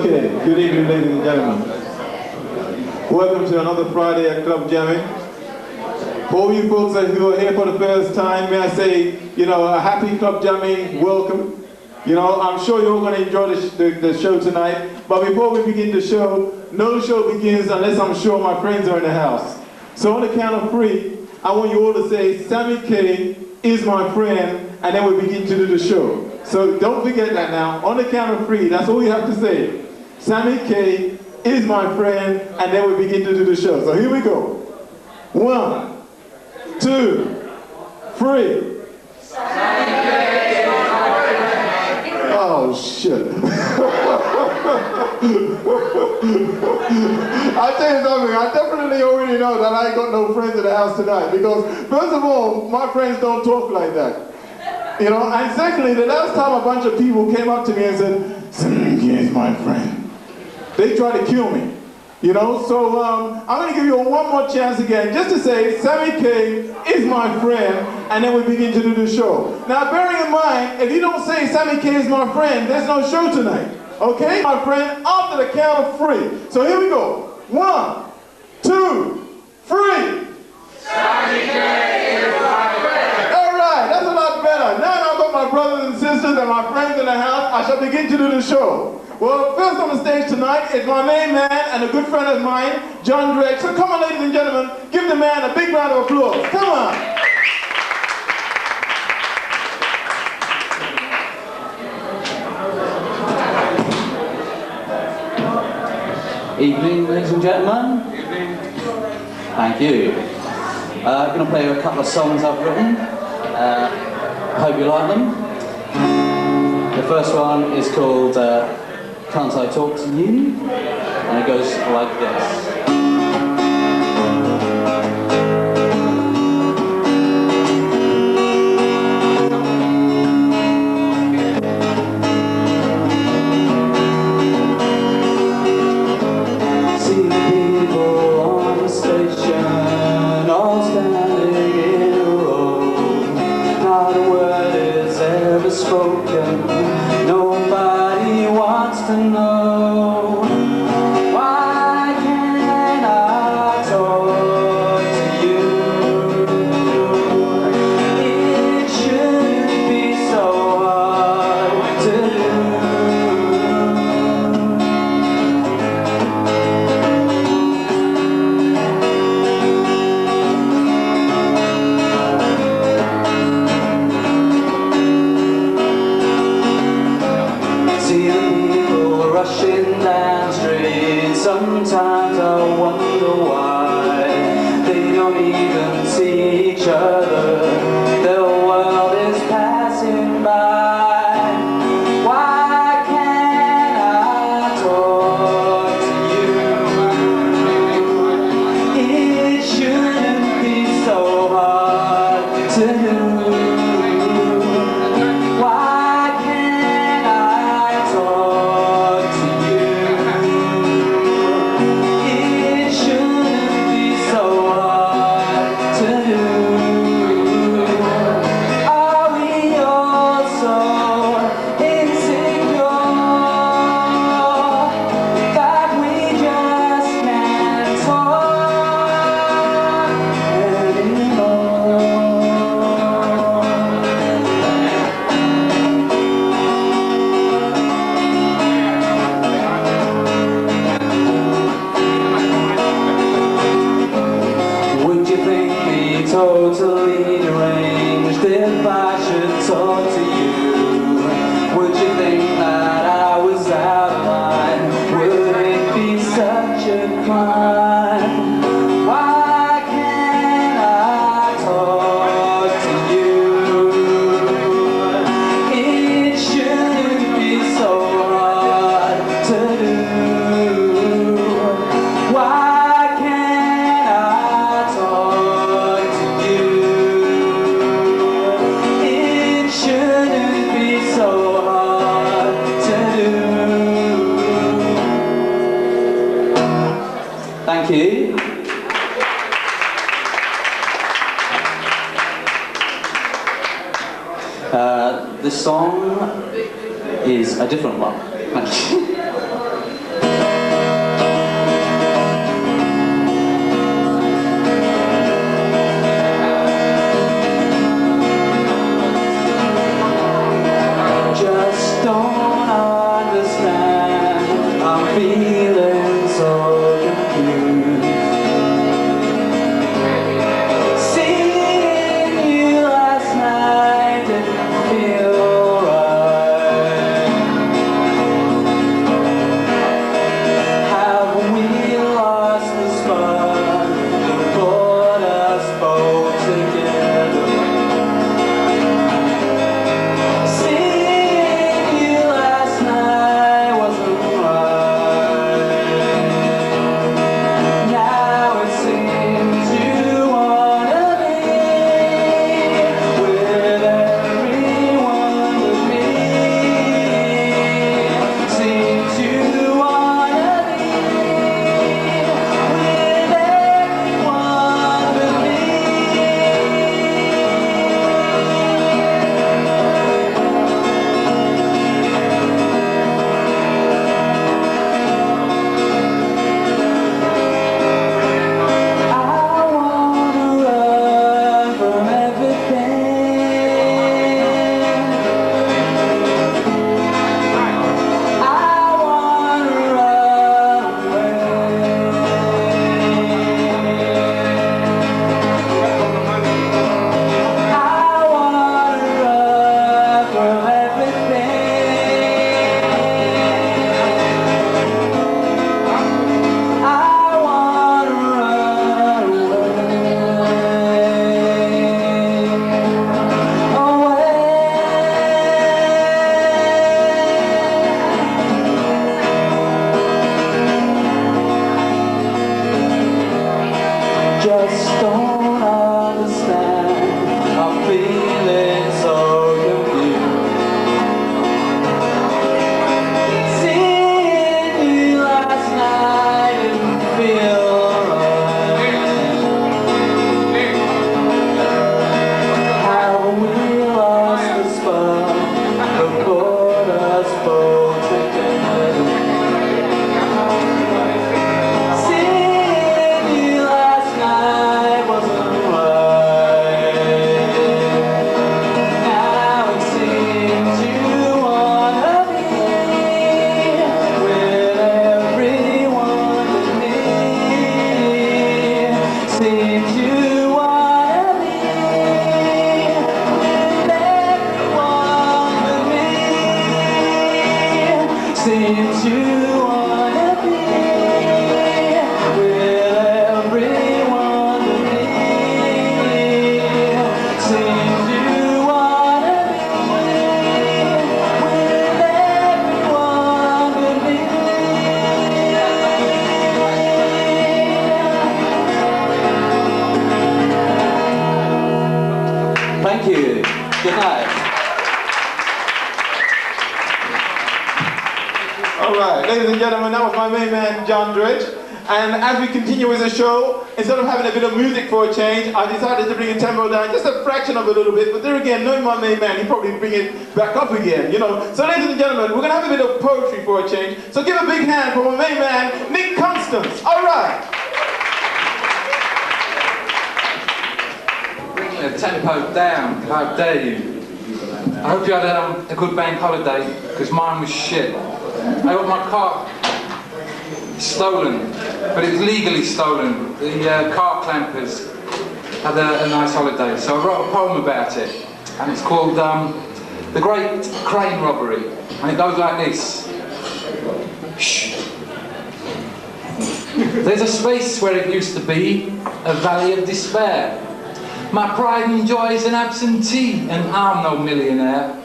Okay, good evening, ladies and gentlemen. Welcome to another Friday at Club Jamin. For all you folks who are here for the first time, may I say, a happy Club Jamin welcome. I'm sure you're all going to enjoy the show tonight. But before we begin the show, no show begins unless I'm sure my friends are in the house. So on the count of 3, I want you all to say, Sammy K is my friend, and then we begin to do the show. So don't forget that now. On the count of 3, that's all you have to say. Sammy K is my friend, and then we begin to do the show. So here we go. 1, 2, 3. Sammy K is my friend. Oh, shit. I'll tell you something, I definitely already know that I ain't got no friends in the house tonight, because first of all, my friends don't talk like that. And secondly, the last time a bunch of people came up to me and said, Sammy K is my friend, they tried to kill me. So I'm going to give you one more chance again, just to say, Sammy K is my friend, and then we begin to do the show. Now, bearing in mind, if you don't say Sammy K is my friend, there's no show tonight. Okay, my friend, after the count of 3. So here we go. 1, 2, 3. Sammy K is my friend. All right, that's a lot better. Now I've got my brothers and sisters and my friends in the house. I shall begin to do the show. Well, first on the stage tonight is my main man and a good friend of mine, John Dredge. So come on, ladies and gentlemen, give the man a big round of applause. Come on. Evening, ladies and gentlemen. Evening. Thank you. I'm going to play you a couple of songs I've written. Hope you like them. The first one is called Can't I Talk to You? And it goes like this. Nobody wants to know. Why can't I talk to you? It shouldn't be so hard to do. Sometimes I wonder why they don't even see each other. The world is passing by. Why can't I talk to you? It shouldn't be so hard to do. Why can't I talk to you? Totally deranged if I should talk to you. Would you think that I was out of line? Would it be such a crime? Why can't I talk to you? It shouldn't be so hard to do. Why can't I talk to you? It shouldn't be so hard to do. Thank you. This song is a different one. Thank you. just don't understand. I'm feeling so confused. Seeing you last night didn't feel right. How we lost the spark that brought us both together. Seeing you last night wasn't right. Now it seems you wanna be with everyone but me. Seems you wanna be with everyone but me. Seems you wanna be with everyone but me. Seems you wanna be with everyone but me. Thank you. Good night. All right, ladies and gentlemen, that was my main man, John Dredge. And as we continue with the show, instead of having a bit of music for a change, I decided to bring the tempo down just a fraction of a little bit. But there again, knowing my main man, he'd probably bring it back up again, you know. So ladies and gentlemen, we're going to have a bit of poetry for a change. So give a big hand for my main man, Nick Constance. All right. Bring the tempo down, how dare you. I hope you had a good bank holiday, because mine was shit. I got my car stolen, but it was legally stolen. The car clampers had a nice holiday, so I wrote a poem about it, and it's called The Great Crane Robbery, and it goes like this. Shh. There's a space where it used to be, a valley of despair. My pride and joy is an absentee, and I'm no millionaire.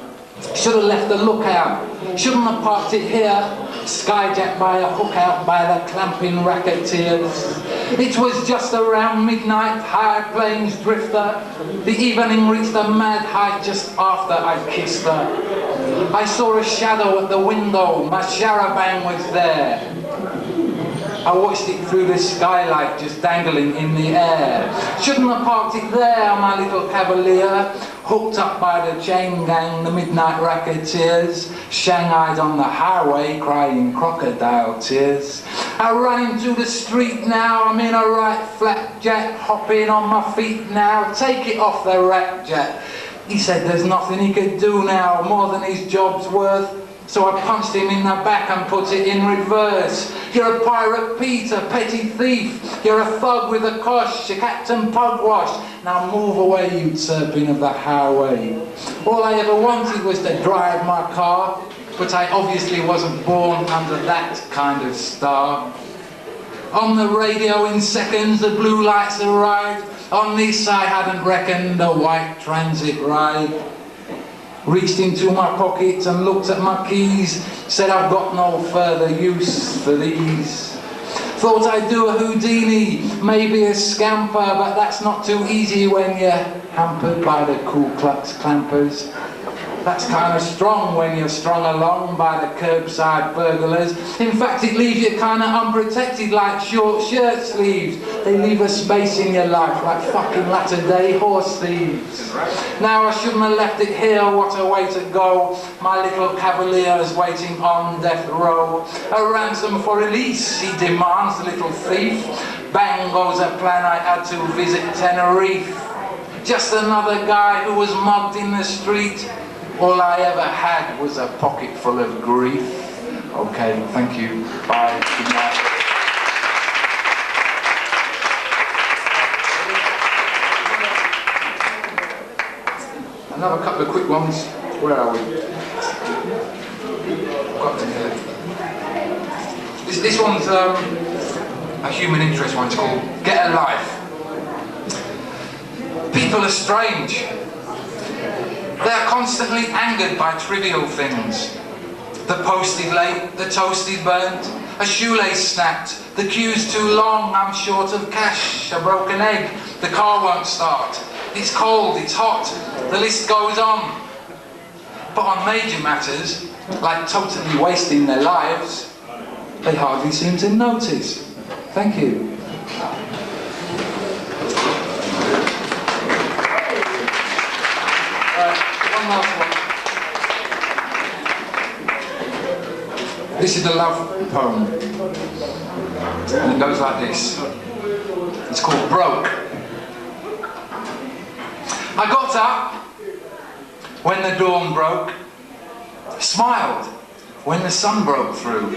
Should have left the lookout, shouldn't have parked it here, skyjacked by a hook out by the clamping racketeers. It was just around midnight, high plains drifter. The evening reached a mad height just after I kissed her. I saw a shadow at the window, my charabanc was there. I watched it through the skylight just dangling in the air. Shouldn't have parked it there, my little cavalier. Hooked up by the chain gang, the midnight racketeers. Shanghaied on the highway, crying crocodile tears. I run into the street now, I'm in a right flapjack. Hopping on my feet now, take it off the rack jack. He said there's nothing he could do now, more than his job's worth. So I punched him in the back and put it in reverse. You're a pirate Pete, a petty thief. You're a thug with a cosh, a Captain Pugwash. Now move away, you serpent of the highway. All I ever wanted was to drive my car, but I obviously wasn't born under that kind of star. On the radio in seconds, the blue lights arrived. On this I hadn't reckoned, a white transit ride. Reached into my pockets and looked at my keys. Said I've got no further use for these. Thought I'd do a Houdini, maybe a scamper, but that's not too easy when you're hampered by the Ku Klux Clampers. That's kind of strong when you're strung along by the curbside burglars. In fact, it leaves you kind of unprotected like short shirt sleeves. They leave a space in your life like fucking latter-day horse thieves. Now I shouldn't have left it here, what a way to go. My little cavalier is waiting on death row. A ransom for release, he demands, the little thief. Bang goes a plan, I had to visit Tenerife. Just another guy who was mugged in the street. All I ever had was a pocket full of grief. Okay, thank you. Bye. Good night. Another couple of quick ones. Where are we? Got to here. This one's a human interest one. It's called Get a Life. People are strange. They are constantly angered by trivial things. The posted late, the toasted burnt, A shoelace snapped, the queue's too long, I'm short of cash, a broken egg, the car won't start, it's cold, it's hot, the list goes on. But on major matters, like totally wasting their lives, they hardly seem to notice. Thank you. One last one. This is the love poem. And it goes like this. It's called Broke. I got up when the dawn broke, smiled when the sun broke through.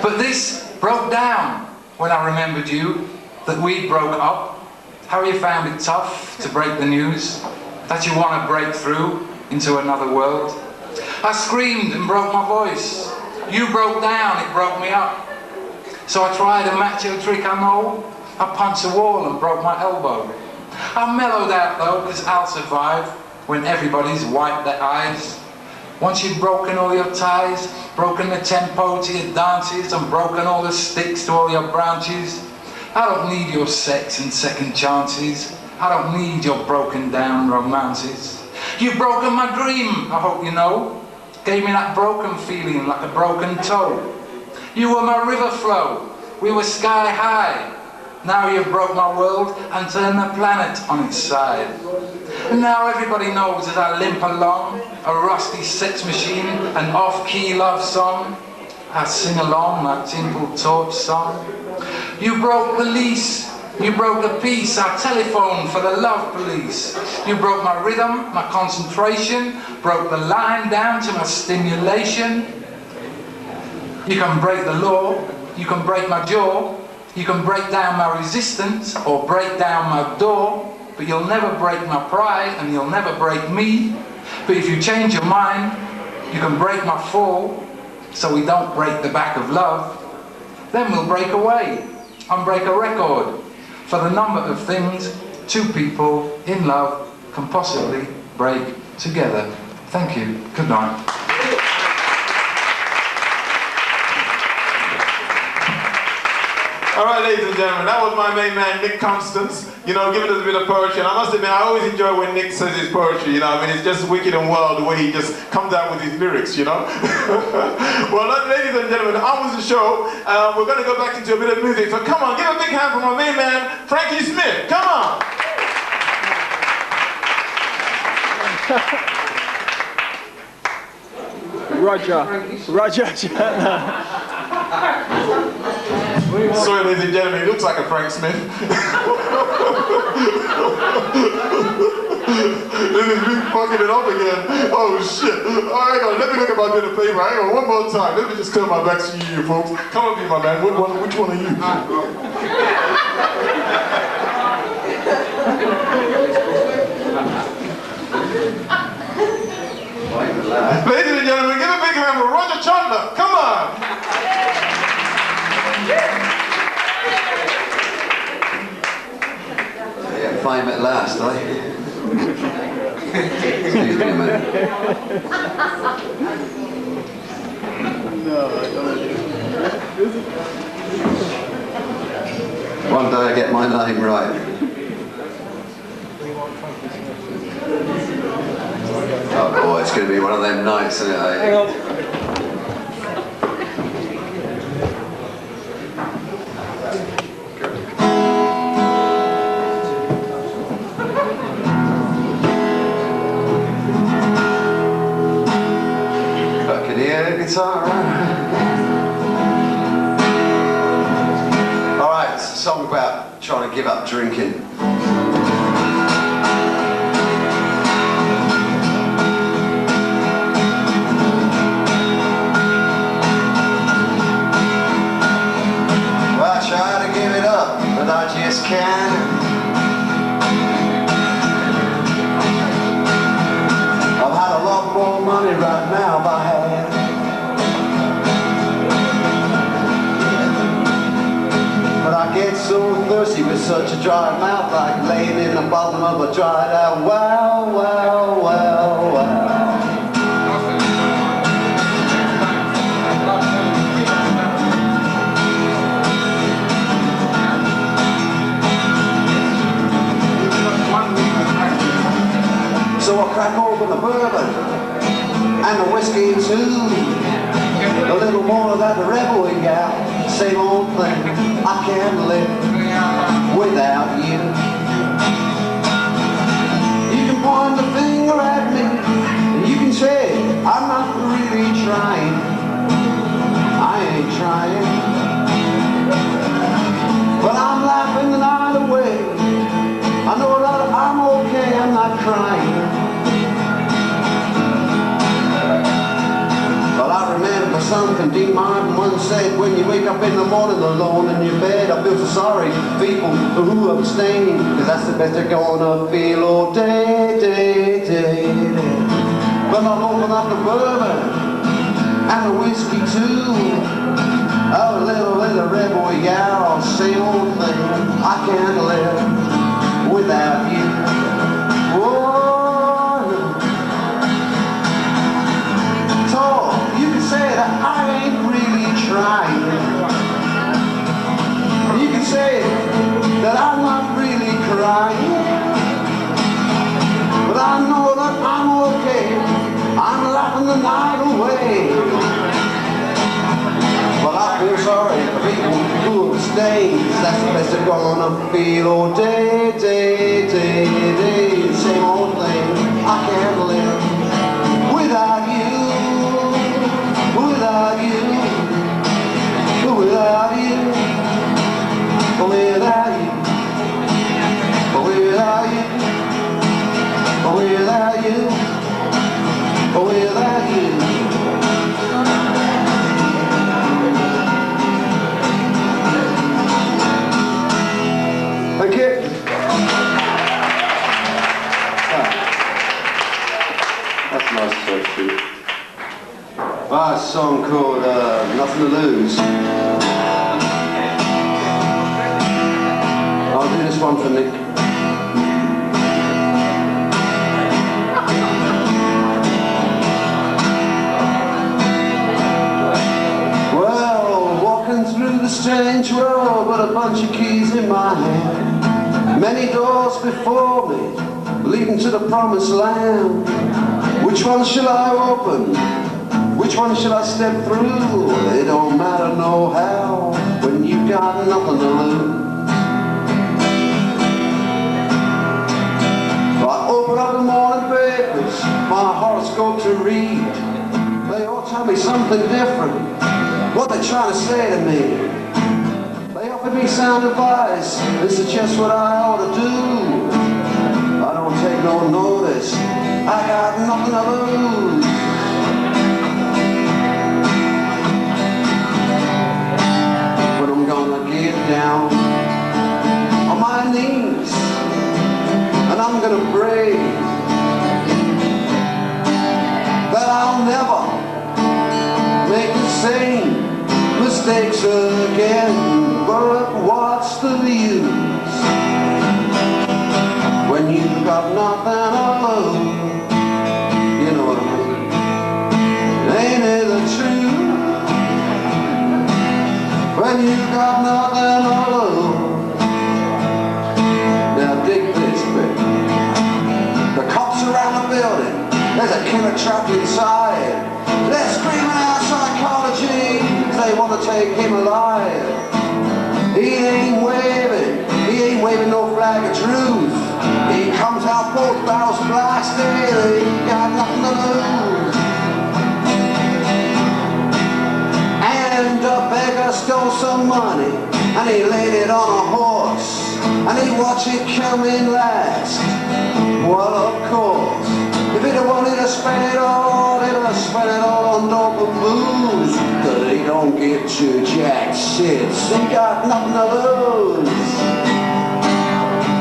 But this broke down when I remembered you, that we broke up, how you found it tough to break the news, that you want to break through into another world. I screamed and broke my voice. You broke down, it broke me up. So I tried a macho trick I know. I punched a wall and broke my elbow. I mellowed out though, because I'll survive when everybody's wiped their eyes. Once you've broken all your ties, broken the tempo to your dances, and broken all the sticks to all your branches, I don't need your sex and second chances. I don't need your broken down romances. You've broken my dream, I hope you know. Gave me that broken feeling like a broken toe. You were my river flow, we were sky high. Now you've broke my world and turned the planet on its side. And now everybody knows as I limp along, a rusty sex machine, an off-key love song, I sing along my Timple Torch song. You broke the lease, you broke the peace, I telephoned for the love police. You broke my rhythm, my concentration, broke the line down to my stimulation. You can break the law, you can break my jaw, you can break down my resistance or break down my door, but you'll never break my pride and you'll never break me. But if you change your mind, you can break my fall, so we don't break the back of love. Then we'll break away and break a record for the number of things two people in love can possibly break together. Thank you. Good night. All right, ladies and gentlemen, that was my main man, Nick Constance. You know, giving us a bit of poetry. And I must admit, I always enjoy when Nick says his poetry, you know. I mean, it's just wicked and wild the way he just comes out with his lyrics, you know. Well, ladies and gentlemen, on with the show. We're going to go back into a bit of music. So come on, give a big hand for my main man, Frankie Smith. Come on. Roger. Sorry, ladies and gentlemen, he looks like a Frank Smith. This is me fucking it up again. Oh shit. Hang on, let me look at my bit of paper. Hang on, one more time. Let me just turn my back to you folks. Come on, be my man. Which one are you? Ladies and gentlemen, give a big hand for Roger Chandler. Come on. Yeah, fame at last, eh? Excuse me a minute. One day I get my name right. Oh boy, it's going to be one of them nights, isn't it? Hang on. Guitar, all right, it's a song about trying to give up drinking. Well, I try to give it up, but I just can't. I've had a lot more money right now if I had. But I get so thirsty with such a dry mouth, like laying in the bottom of a dried out well, well, well, well. open the bourbon and the whiskey too. A little more of that rebel we got. Same old thing. I can't live without you. You can point the finger at me and you can say I'm not really trying. I ain't trying. But I'm laughing the night away. I know that I'm okay, I'm not crying. But I remember something Dean Martin once said, when you wake up in the morning alone in your bed, I feel so sorry for people who abstain, cause that's the best they're gonna feel all day, day, day, day. But I'll open up the bourbon and the whiskey too. Oh, little rebel, yeah, same old thing. I can't live without you. Whoa. So you can say that I ain't really trying. You can say that I'm not really crying. But I know that I'm okay. I'm laughing the night away. But I feel sorry for people who abstain. That's the best they're gonna feel all day, day, day, day. Same old thing. I can't live without you, without you, without you, without you, without you, without you, without you. Thank you. That's a nice sweatshirt. A song called Nothing to Lose. I'll do this one for Nick. Well, walking through the strange world with a bunch of keys in my hand. Many doors before me, leading to the promised land. Which one shall I open? Which one shall I step through? It don't matter no how, when you got nothing to lose. I open up the morning papers, my horoscope to read. They all tell me something different, what they trying to say to me. They offer me sound advice and suggest what I ought to do. I don't take no notice, I got nothing to lose. But I'm gonna get down on my knees and I'm gonna pray that I'll never make the same mistakes again. But what's the use when you've got nothing to lose? You know what I mean? Ain't it the truth? When you've got nothing to lose. Now dig this bit. The cops around the building, there's a killer trapped inside. They're screaming out psychology, they want to take him alive. He ain't waving no flag of truth. He comes out both barrels blasted, he got nothing to lose. And a beggar stole some money, and he laid it on a horse, and he watched it come in last. Well, of course, if he'd have wanted to spend it all, he'd have spent it all on dope and booze. Cause he don't get you jack shit, he got nothing to lose.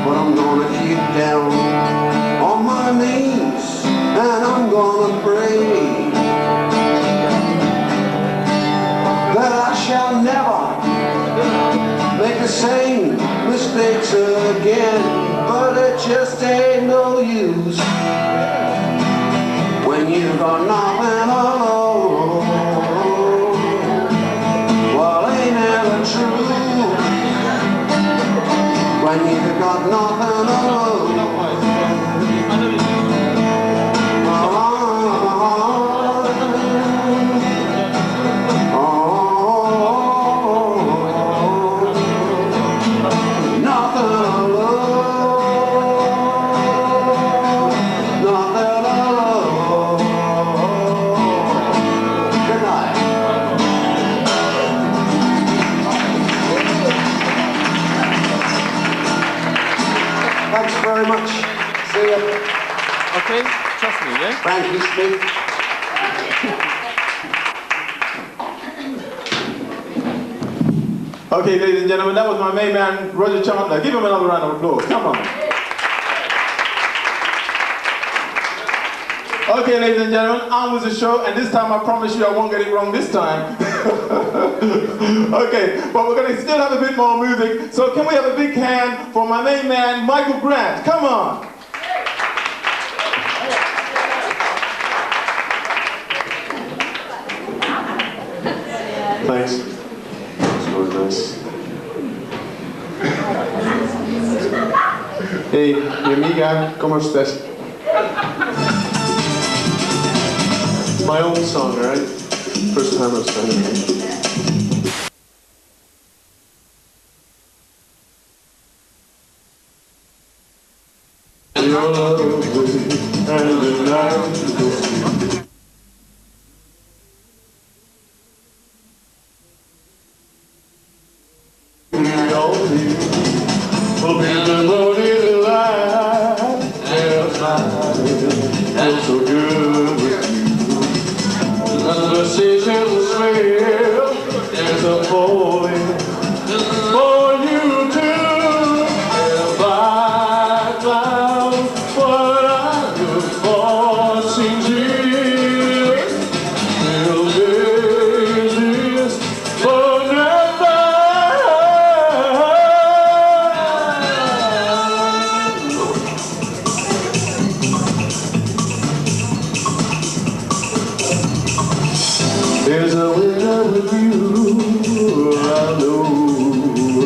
But I'm gonna get down on my knees and I'm gonna pray that I shall never make the same mistakes again. But it just ain't no use when you got nothing to lose. Well, ain't it the truth? When you got nothing to lose. Thanks very much. See ya. Okay, trust me, yeah? Frankie Smith. Okay, ladies and gentlemen, that was my main man, Roger Chandler. Give him another round of applause. Come on. Okay, ladies and gentlemen, on with the show, and this time I promise you I won't get it wrong this time. Okay, but we're going to still have a bit more music, so can we have a big hand for my main man, Michael Grant? Come on. Thanks. That's really nice. Hey, mi amiga, ¿cómo estás? My own song, right? First time I've sung it. Your love and the night. Will be the lonely light. Feels so good with you. The seasons fail. There's a falling for you too. If I found what I look for, seems years. Till days is forever. There's a winner with you. I know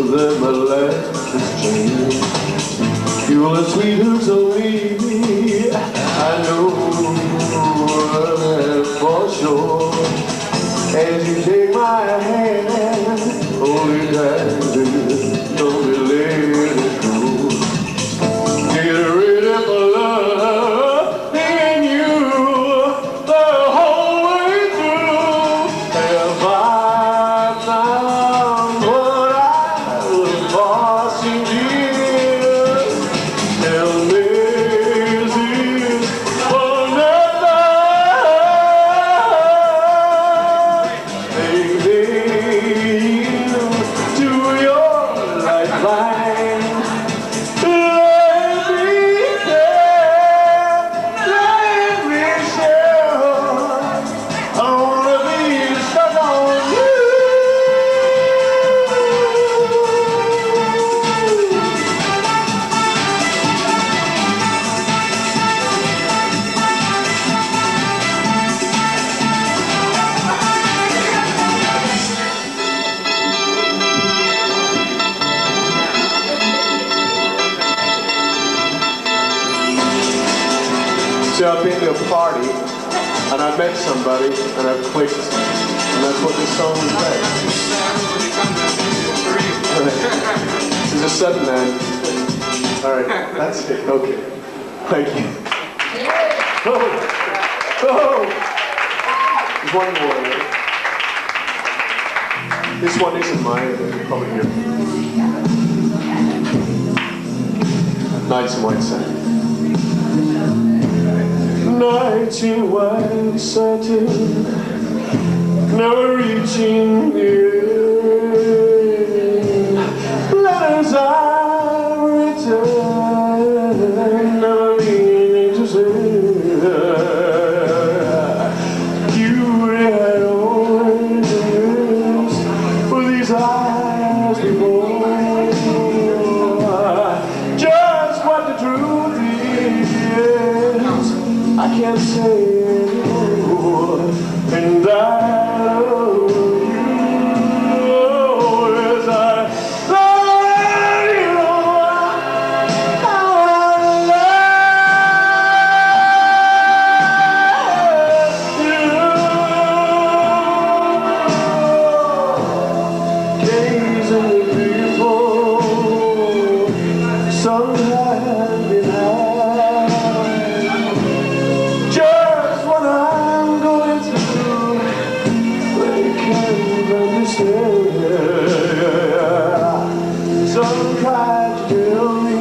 that my life has changed. You're the sweetest of me. I know that for sure. As you take my hand, hold it tight, don't be let it go. Get ready for love in you the whole way through. If I found what I look for, seems years. Tell me is it forever? Baby, to your lifeline. Let me care, let me share. I wanna be stuck on you. See, I've been to a party and I met somebody and I've clicked, and that's what this song is about. This is a sudden man. All right, that's it. Okay, thank you. Oh, there's one more. Right? This one isn't mine. But you probably hear. Nights in White Sand. Nights in white satin, never reaching the end. Letters I return, never meaning to say. You had always this with these eyes before. Just what the truth is, I can't say anymore, and I love you as I love you. I love you. Gazing at people, some hand in hand. Just what I'm going through, they can't understand. Some try to tell me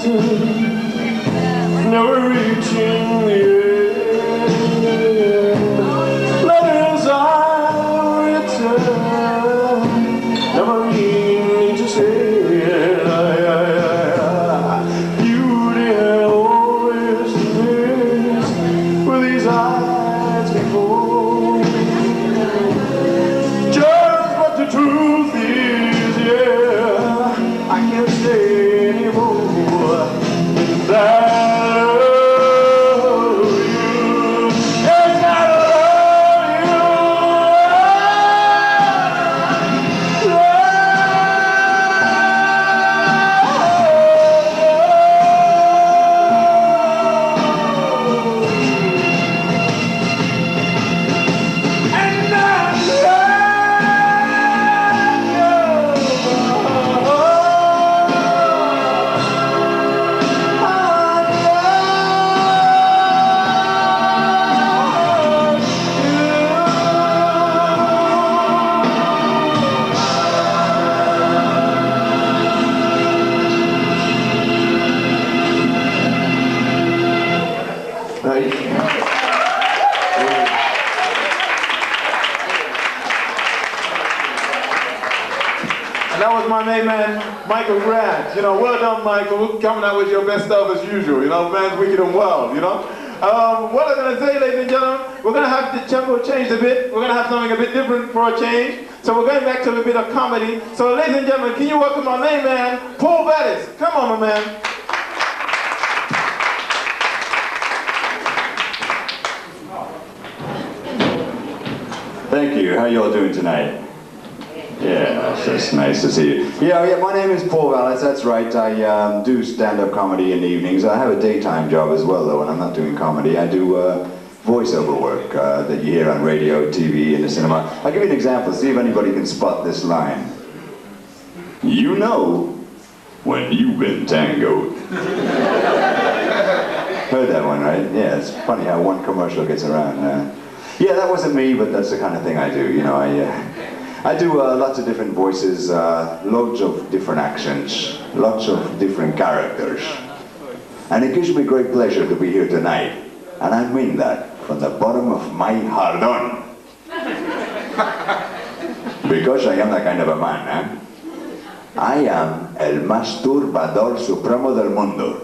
return, never reaching the end. Letters I return, never meaning to say beauty always lives with these eyes before. Just what the truth is, yeah, I can't say anymore that I love you. Yes, I And that was my main man, Michael Grant. You know, well done, Michael. Coming out with your best stuff as usual. You know, man's wicked and wild, you know. What I'm going to say, ladies and gentlemen, we're going to have the tempo changed a bit. We're going to have something a bit different for a change. So we're going back to a bit of comedy. So ladies and gentlemen, can you welcome my main man, Paul Bettis. Come on, my man. Thank you. How you all doing tonight? Yeah, it's nice to see you. Yeah, my name is Paul Vallis, that's right. I do stand-up comedy in the evenings. I have a daytime job as well, though, and I'm not doing comedy. I do voiceover work that you hear on radio, TV, in the cinema. I'll give you an example, see if anybody can spot this line. You know when you've been tangoed. Heard that one, right? Yeah, it's funny how one commercial gets around. Yeah, that wasn't me, but that's the kind of thing I do. You know, I do lots of different voices, loads of different accents, lots of different characters. And it gives me great pleasure to be here tonight. And I mean that from the bottom of my heart on. Because I am that kind of a man, eh? I am el masturbador supremo del mundo.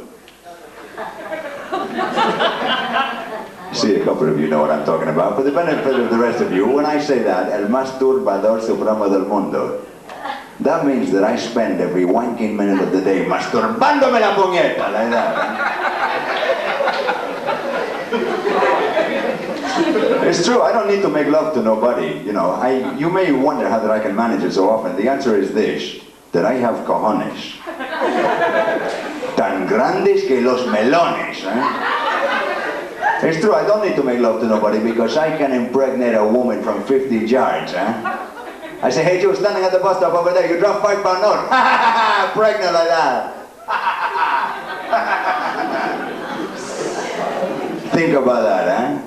See, a couple of you know what I'm talking about. For the benefit of the rest of you, when I say that, el masturbador supremo del mundo, that means that I spend every wanking minute of the day masturbándome la puñeta, like that. It's true, I don't need to make love to nobody, you know. You may wonder how that I can manage it so often. The answer is this, that I have cojones. Tan grandes que los melones, eh? It's true, I don't need to make love to nobody because I can impregnate a woman from 50 yards, eh? I say, hey, you standing at the bus stop over there, you drop £5 note. Pregnant like that. Think about that, eh?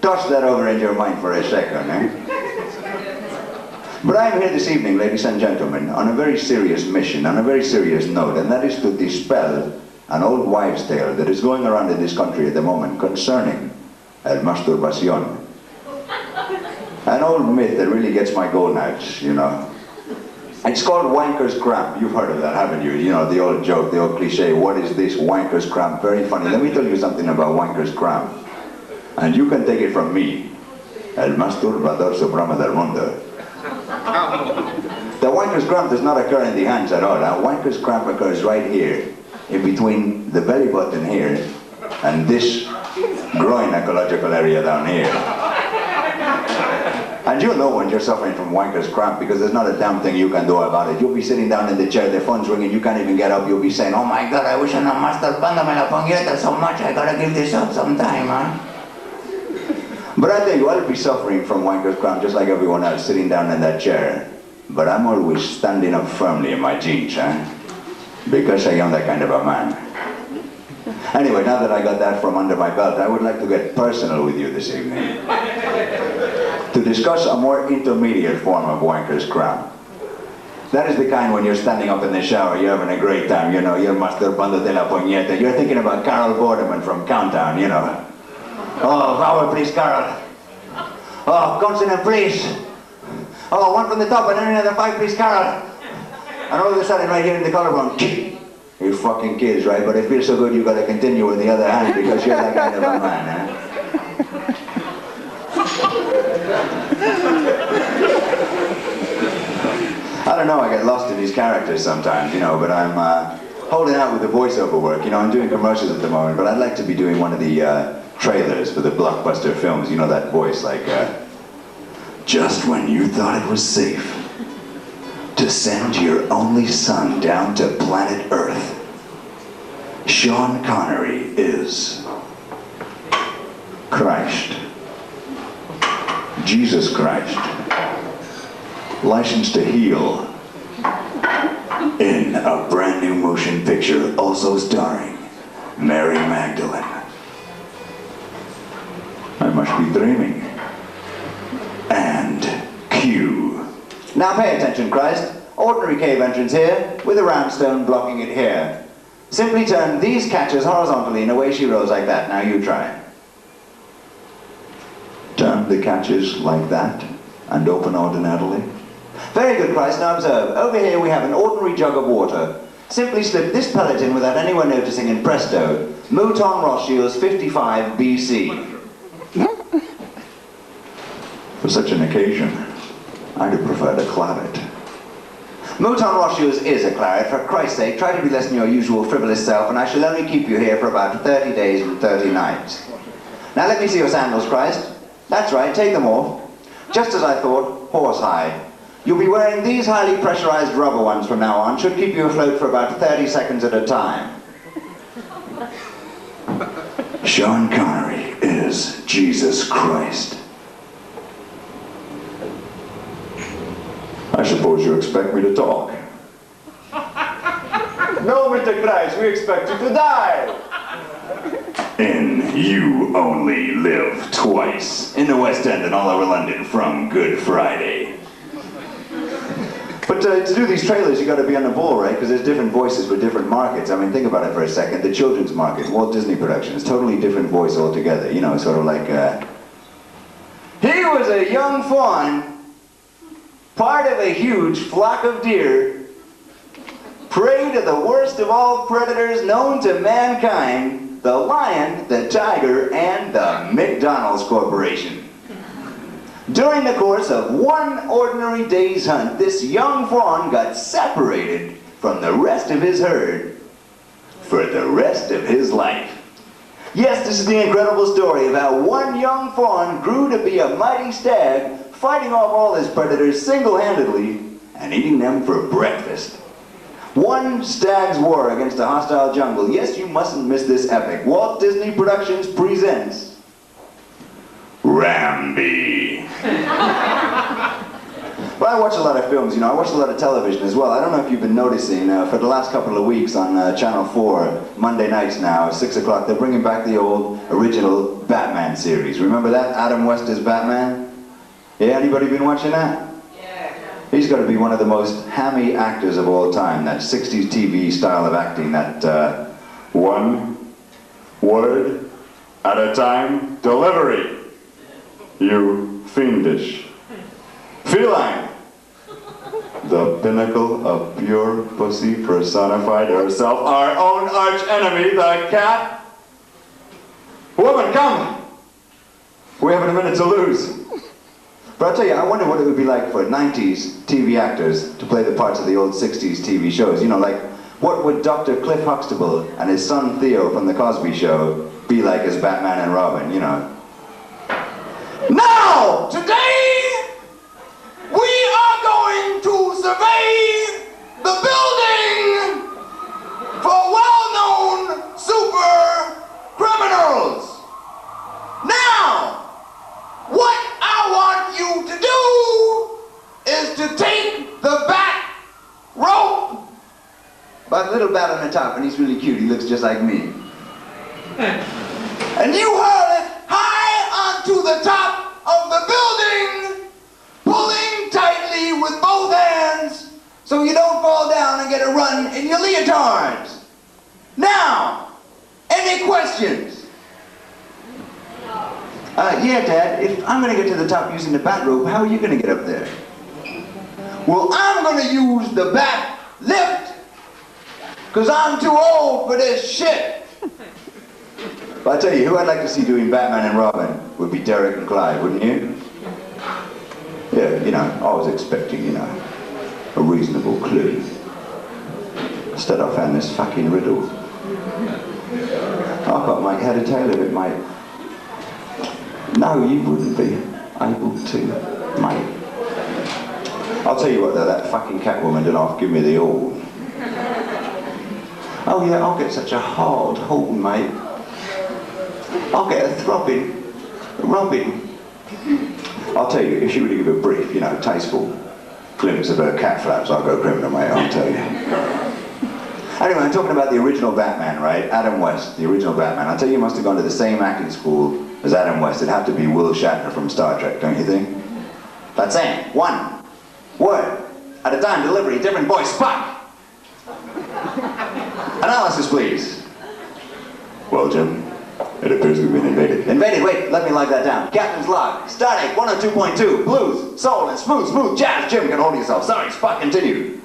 Toss that over in your mind for a second, eh? But I'm here this evening, ladies and gentlemen, on a very serious mission, on a very serious note, and that is to dispel an old wives' tale that is going around in this country at the moment concerning el masturbación. An old myth that really gets my gonads, you know. It's called wanker's cramp. You've heard of that, haven't you? You know, the old joke, the old cliche, what is this wanker's cramp? Very funny. Let me tell you something about wanker's cramp. And you can take it from me. El masturbador supremo del mundo. The wanker's cramp does not occur in the hands at all. A wanker's cramp occurs right here, in between the belly button here and this groin ecological area down here. And you'll know when you're suffering from wanker's cramp because there's not a damn thing you can do about it. You'll be sitting down in the chair, the phone's ringing, you can't even get up, you'll be saying, oh my God, I wish I'm not masturbándome la puñeta so much, I gotta give this up sometime, huh? But I tell you, I'll be suffering from wanker's cramp just like everyone else sitting down in that chair. But I'm always standing up firmly in my jeans, huh? Because I am that kind of a man. Anyway, now that I got that from under my belt, I would like to get personal with you this evening. To discuss a more intermediate form of wanker's cramp. That is the kind when you're standing up in the shower, you're having a great time, you know, you're masturbando de la puñeta. You're thinking about Carol Vorderman from Countdown, you know. Oh, vowel please, Carol. Oh, consonant please. Oh, one from the top and then another 5 please, Carol. And all of a sudden right here in the collarbone, you fucking kids, right? But it feels so good you gotta continue with the other hand because you're that kind of a man, huh? I don't know, I get lost in these characters sometimes, you know, but I'm holding out with the voiceover work. You know, I'm doing commercials at the moment, but I'd like to be doing one of the trailers for the blockbuster films. You know that voice like, just when you thought it was safe to send your only son down to planet Earth, Sean Connery is Christ. Jesus Christ. Licensed to heal in a brand new motion picture also starring Mary Magdalene. I must be dreaming. And cue. Now pay attention, Christ. Ordinary cave entrance here, with a round stone blocking it here. Simply turn these catches horizontally and away she rolls like that. Now you try. Turn the catches like that and open ordinarily. Very good, Christ. Now observe. Over here we have an ordinary jug of water. Simply slip this pellet in without anyone noticing and presto. Mouton Rothschild's 55 BC. For such an occasion, I'd have preferred a claret. Mouton Rothschild's is a claret. For Christ's sake, try to be less than your usual frivolous self, and I shall only keep you here for about 30 days and 30 nights. Now let me see your sandals, Christ. That's right, take them off. Just as I thought, horsehide. You'll be wearing these highly pressurized rubber ones from now on. Should keep you afloat for about 30 seconds at a time. Sean Connery is Jesus Christ. I suppose you expect me to talk. No, Mr. Christ, we expect you to die. In You Only Live Twice. In the West End and all over London from Good Friday. But to do these trailers, you got to be on the ball, right? Because there's different voices for different markets. I mean, think about it for a second. The children's market, Walt Disney Productions, totally different voice altogether. You know, sort of like, he was a young fawn, part of a huge flock of deer, prey to the worst of all predators known to mankind, the lion, the tiger, and the McDonald's Corporation. During the course of one ordinary day's hunt, this young fawn got separated from the rest of his herd for the rest of his life. Yes, this is the incredible story of how one young fawn grew to be a mighty stag, fighting off all his predators single-handedly and eating them for breakfast. One stag's war against a hostile jungle. Yes, you mustn't miss this epic. Walt Disney Productions presents Ramby. But I watch a lot of films, you know, I watch a lot of television as well. I don't know if you've been noticing, for the last couple of weeks on Channel 4, Monday nights now, 6 o'clock, they're bringing back the old original Batman series. Remember that? Adam West as Batman? Yeah, anybody been watching that? Yeah. He's got to be one of the most hammy actors of all time, that 60s TV style of acting, that one word at a time delivery. You fiendish. Feline. The pinnacle of pure pussy personified herself, our own arch enemy, the cat. Woman, come! We haven't a minute to lose. But I'll tell you, I wonder what it would be like for 90s TV actors to play the parts of the old 60s TV shows. You know, like, what would Dr. Cliff Huxtable and his son Theo from The Cosby Show be like as Batman and Robin, you know? Now, today, we are going to survey the building for well-known super criminals. Now, what I want you to do is to take the back rope. But a little bat on the top, and he's really cute. He looks just like me. And you hurl it high onto the top of the building, pulling tightly with both hands so get a run in your leotards. Now, any questions? Yeah, Dad, if I'm going to get to the top using the bat rope, how are you going to get up there? Well, I'm going to use the bat lift, because I'm too old for this shit. But I'll tell you, who I'd like to see doing Batman and Robin would be Derek and Clyde, wouldn't you? Yeah, you know, I was expecting, you know, a reasonable clue. Instead I found this fucking riddle. I thought Mike had a tale of it, mate. No, you wouldn't be able to, mate. I'll tell you what though, that fucking Catwoman didn't half give me the all. Oh yeah, I'll get such a hard haul, mate. I'll get a throbbing, Robin. I'll tell you, if she were to give a brief, you know, tasteful glimpse of her cat flaps, I'll go criminal, mate, I'll tell you. Anyway, I'm talking about the original Batman, right? Adam West, the original Batman. I'll tell you, he must have gone to the same acting school as Adam West. It'd have to be Will Shatner from Star Trek, don't you think? That's saying, one word at a time, delivery, different voice, Spock. Analysis, please. Well, Jim, it appears we've been invaded. Invaded? Wait, let me log that down. Captain's log. Static 102.2. Blues, soul, and smooth jazz. Jim, can hold yourself. Sorry, Spock, continue.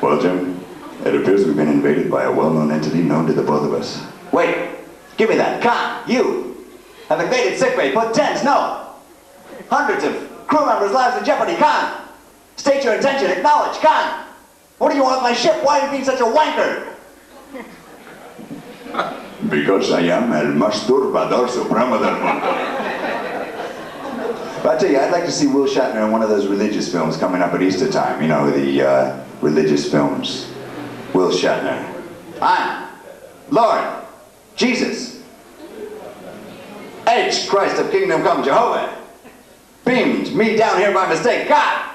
Well, Jim, it appears we've been invaded by a well-known entity known to the both of us. Wait, give me that. Khan, you have invaded sickbay. Put tens, no. Hundreds of crew members' lives in jeopardy. Khan, state your intention. Acknowledge. Khan, what do you want with my ship? Why are you being such a wanker? Because I am el masturbador supremo del mundo. But I tell you, I'd like to see Will Shatner in one of those religious films coming up at Easter time. You know, the religious films. Will Shatner. I'm Lord Jesus. H, Christ of Kingdom Come, Jehovah. Beamed me down here by mistake. God!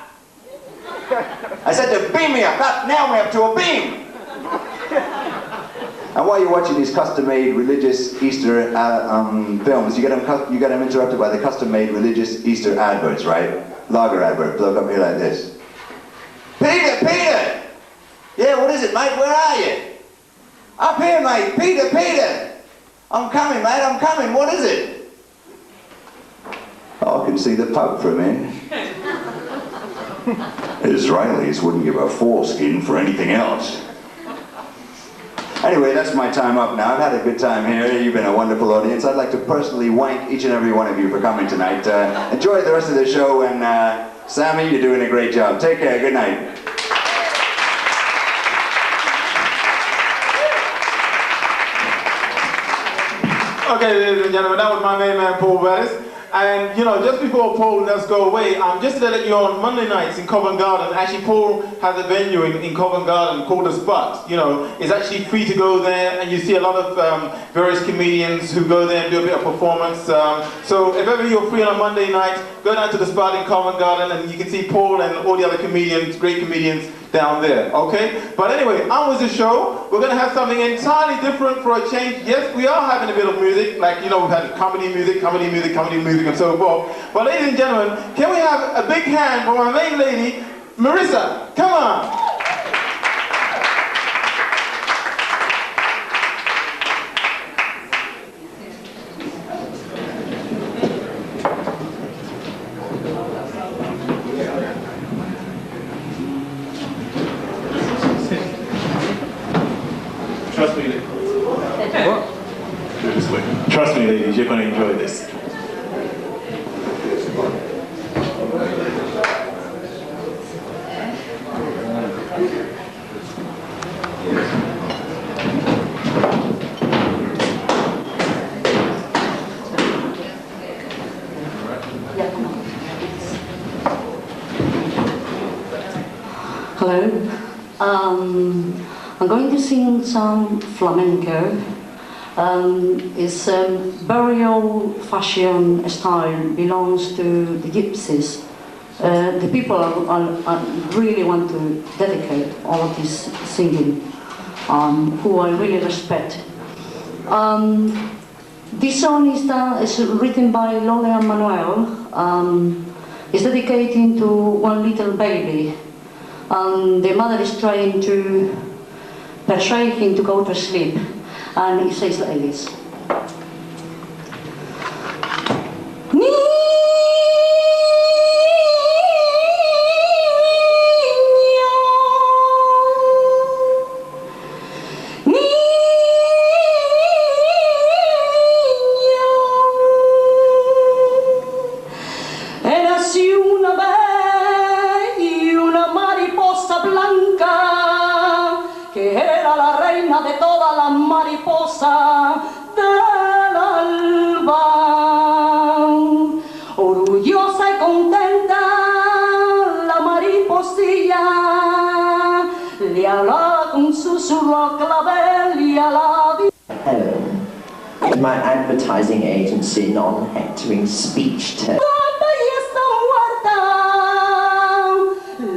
I said to beam me up, not nail me up to a beam! And while you're watching these custom-made religious Easter films, you get them interrupted by the custom-made religious Easter adverts, right? Lager advert, look up here like this. Peter! Yeah, what is it, mate? Where are you? Up here, mate. Peter! I'm coming, mate, I'm coming. What is it? Oh, I can see the Pope from here. Israelis wouldn't give a foreskin for anything else. Anyway, that's my time up now. I've had a good time here. You've been a wonderful audience. I'd like to personally wank each and every one of you for coming tonight. Enjoy the rest of the show, and Sammy, you're doing a great job. Take care. Good night. Okay, ladies and gentlemen, that was my main man, Paul Bettis. And, you know, just before Paul does go away, just to let you know, on Monday nights in Covent Garden, actually Paul has a venue in Covent Garden called The Spot. You know, it's actually free to go there, and you see a lot of various comedians who go there and do a bit of performance. So if ever you're free on a Monday night, go down to The Spot in Covent Garden, and you can see Paul and all the other comedians, great comedians, down there, okay? But anyway, on with the show. We're gonna have something entirely different for a change. Yes, we are having a bit of music, like, you know, we've had comedy music, and so forth. But ladies and gentlemen, can we have a big hand for our main lady, Marissa? Come on. Trust me, ladies. What? Trust me, ladies, you're going to enjoy this. Hello. I'm going to sing some flamenco. It's a very old-fashioned style, belongs to the gypsies. The people I really want to dedicate all of this singing, who I really respect. This song is written by Lola and Manuel. It's dedicated to one little baby. and the mother is trying to persuade him to go to sleep, and he says like this. In my advertising agency, non-hectoring speech test.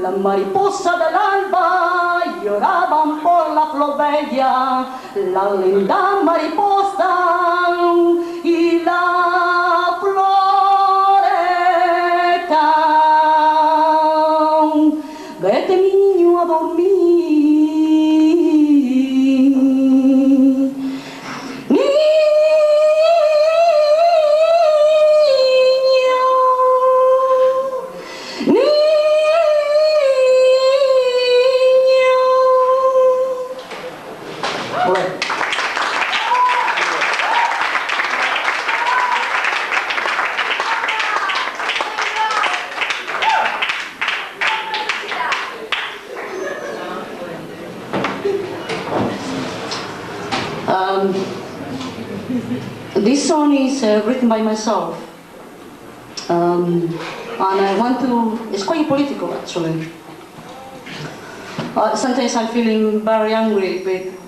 La mariposa del alba lloraban por la flor bella, la linda mariposa y la floreta. Vete mi niño a dormir. This song is written by myself, and I want to, it's quite political actually. Sometimes I'm feeling very angry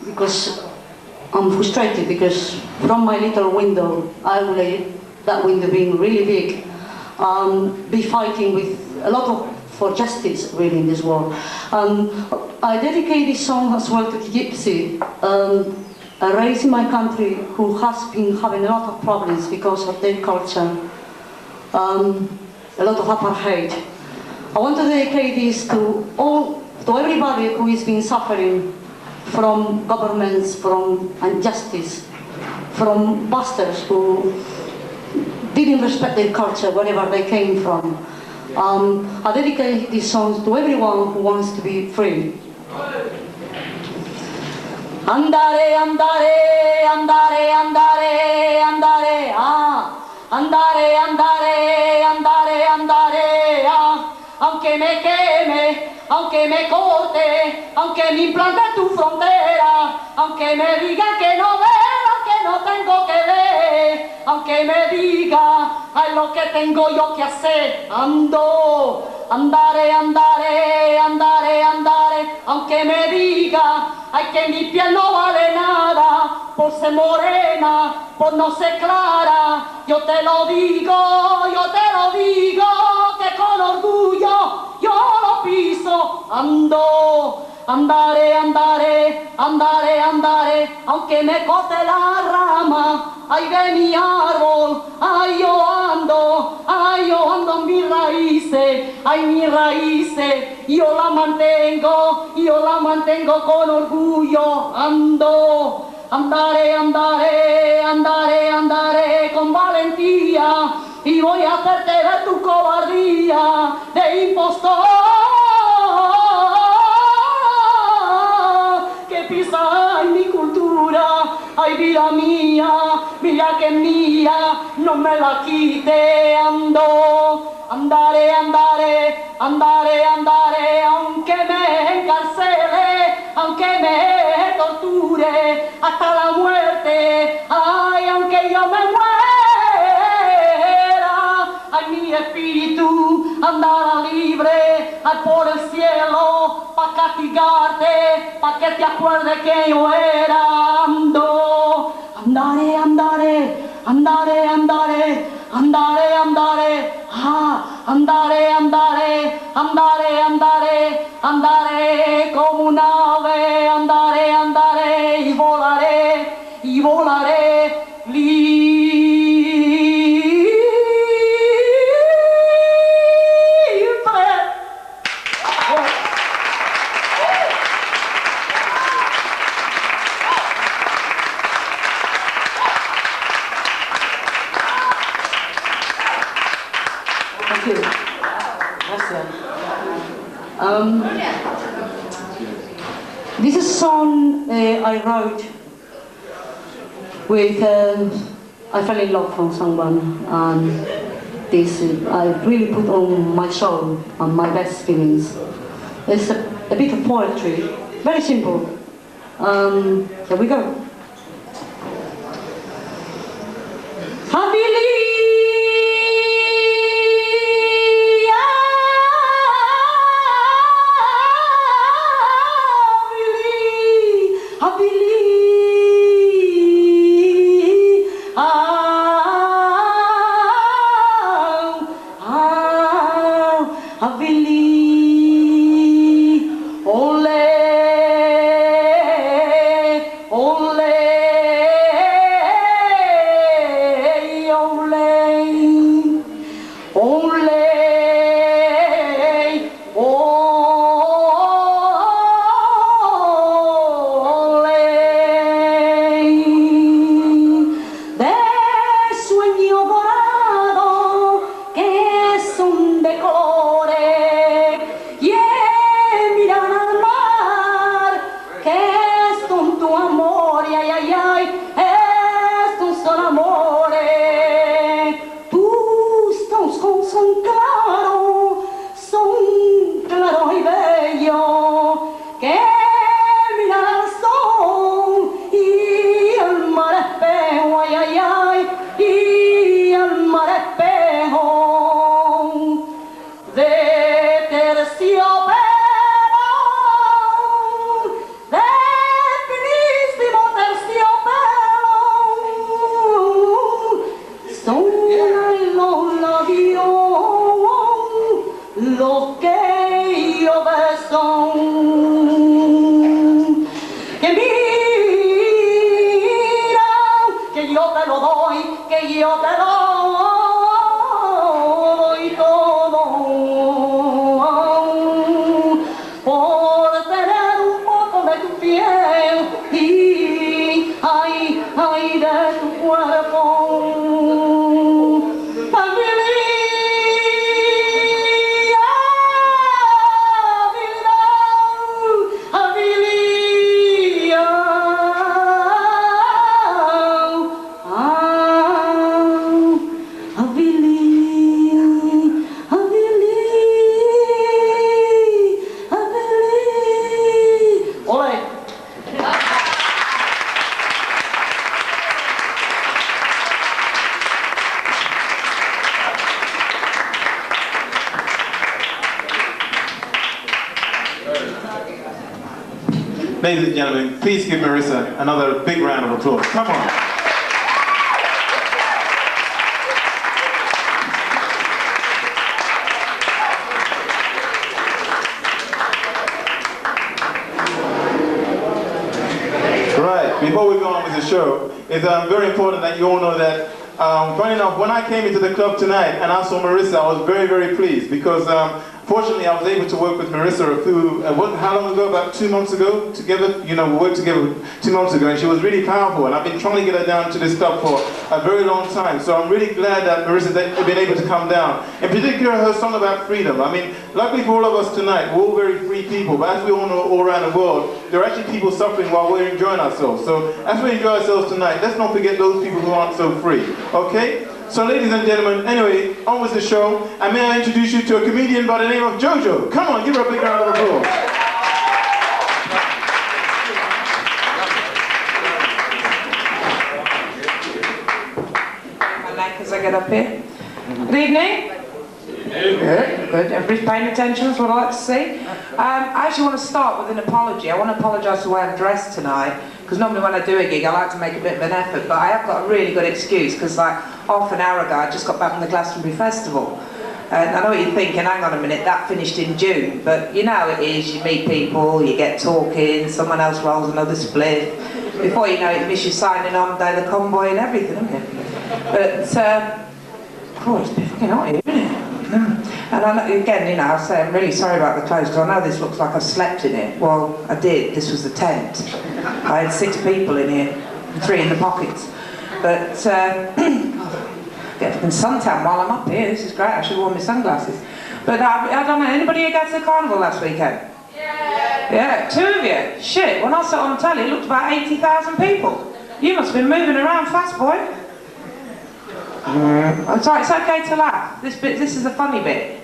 because I'm frustrated, because from my little window, I will let that window being really big, be fighting with a lot for justice really in this world. I dedicate this song as well to the Gypsy, raised in my country, who has been having a lot of problems because of their culture, a lot of apartheid. I want to dedicate this to everybody who has been suffering from governments, from injustice, from bastards who didn't respect their culture, wherever they came from. I dedicate this song to everyone who wants to be free. Andare, andare, andare, andare, andare, ah. Andare, andare, andare, andare, ah. Aunque me queme, aunque me corte, aunque me implante tu frontera, aunque me diga que no veo, que no tengo que ver, aunque me diga, ay, lo que tengo yo que hacer, ando. Andare, andare, andare, andare, aunque me diga, ay, que mi piel no vale nada, por ser morena, por no ser clara, yo te lo digo, que con orgullo yo lo piso, ando. Andare, andare, andare, andare, aunque me corte la rama, ay, de mi árbol, ay, yo ando en mis raíces, yo la mantengo con orgullo, ando. Andare, andare, andare, andare con valentía, y voy a hacerte ver tu cobardía de impostor. Pisa en mi cultura, ay, vida mía, mira que es mía, no me la quite, ando. Andare, andare, andare, andare, aunque me encarcele, aunque me torture, hasta la muerte, ay, aunque yo me muera, ay, mi espíritu andará libre, ay, por el cielo, pa' castigarte, pa' que te acuerdes que yo era, ando. Andare, andare, andare, andare, andare, andare, ah, andare, andare, andare, andare, andare como un ave, andare, andare, y volaré libre. Thank you. Gracias. This is a song I wrote with, I fell in love from someone, and this I really put on my soul and my best feelings. It's a bit of poetry, very simple. Here we go. Ladies and gentlemen, please give Marissa another big round of applause. Come on. Right, before we go on with the show, it's very important that you all know that funny enough, when I came into the club tonight and I saw Marissa, I was very, very pleased because fortunately I was able to work with Marissa how long ago? About 2 months ago together. You know, we worked together 2 months ago, and she was really powerful, and I've been trying to get her down to this club for a very long time. So I'm really glad that Marissa's been able to come down. In particular, her song about freedom. I mean, luckily for all of us tonight, we're all very free people, but as we all know all around the world, there are actually people suffering while we're enjoying ourselves. So as we enjoy ourselves tonight, let's not forget those people who aren't so free, okay? So ladies and gentlemen, anyway, on with the show, and may I introduce you to a comedian by the name of Jojo. Come on, give her a big round of applause. My neck as I get up here. Good evening. Good. Everybody's paying attention, that's what I like to see. I actually want to start with an apology. I want to apologise for the way I'm dressed tonight, because normally when I do a gig I like to make a bit of an effort, but I have got a really good excuse, because like half an hour ago I just got back from the Glastonbury Festival. And I know what you're thinking, hang on a minute, that finished in June, but you know how it is, you meet people, you get talking, someone else rolls another spliff. Before you know it, you miss your signing on day, the convoy and everything, haven't you? But, oh, it's a bit fucking hot here, isn't it? And again, you know, I say I'm really sorry about the clothes, because I know this looks like I slept in it. Well, I did, this was the tent. I had 6 people in here, 3 in the pockets. But, Get fucking suntan while I'm up here. This is great. I should have worn my sunglasses. But I don't know. Anybody here go to the carnival last weekend? Yeah. Yeah, 2 of you. Shit. When I saw it on the telly, it looked about 80,000 people. You must have been moving around fast, boy. It's alright. It's okay to laugh. This is a funny bit.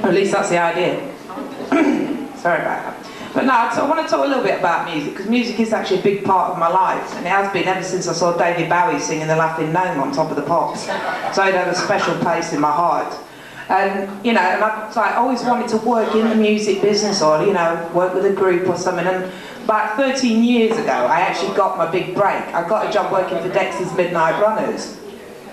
Or at least that's the idea. Sorry about that. But no, I want to talk a little bit about music, because music is actually a big part of my life, and it has been ever since I saw David Bowie singing the Laughing Gnome on Top of the Pops. So it had a special place in my heart. And, you know, and I always wanted to work in the music business, or, you know, work with a group or something. And about 13 years ago, I actually got my big break. I got a job working for Dexter's Midnight Runners.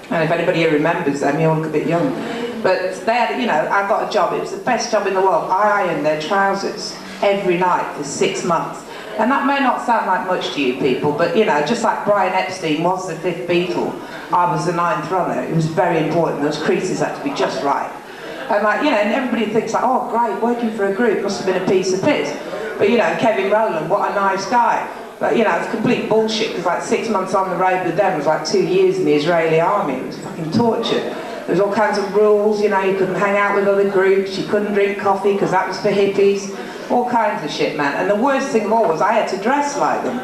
And if anybody here remembers them, you all look a bit young. But they had, you know, I got a job. It was the best job in the world. I ironed their trousers every night for 6 months. And that may not sound like much to you people, but, you know, just like Brian Epstein was the 5th Beatle, I was the 9th runner. It was very important. Those creases had to be just right. And, like, you know, and everybody thinks, like, oh, great, working for a group must have been a piece of piss. But, you know, Kevin Rowland, what a nice guy. But, you know, it's complete bullshit, because, like, 6 months on the road with them was like 2 years in the Israeli army. It was fucking torture. There was all kinds of rules, you know, you couldn't hang out with other groups, you couldn't drink coffee because that was for hippies, all kinds of shit, man. And the worst thing of all was I had to dress like them.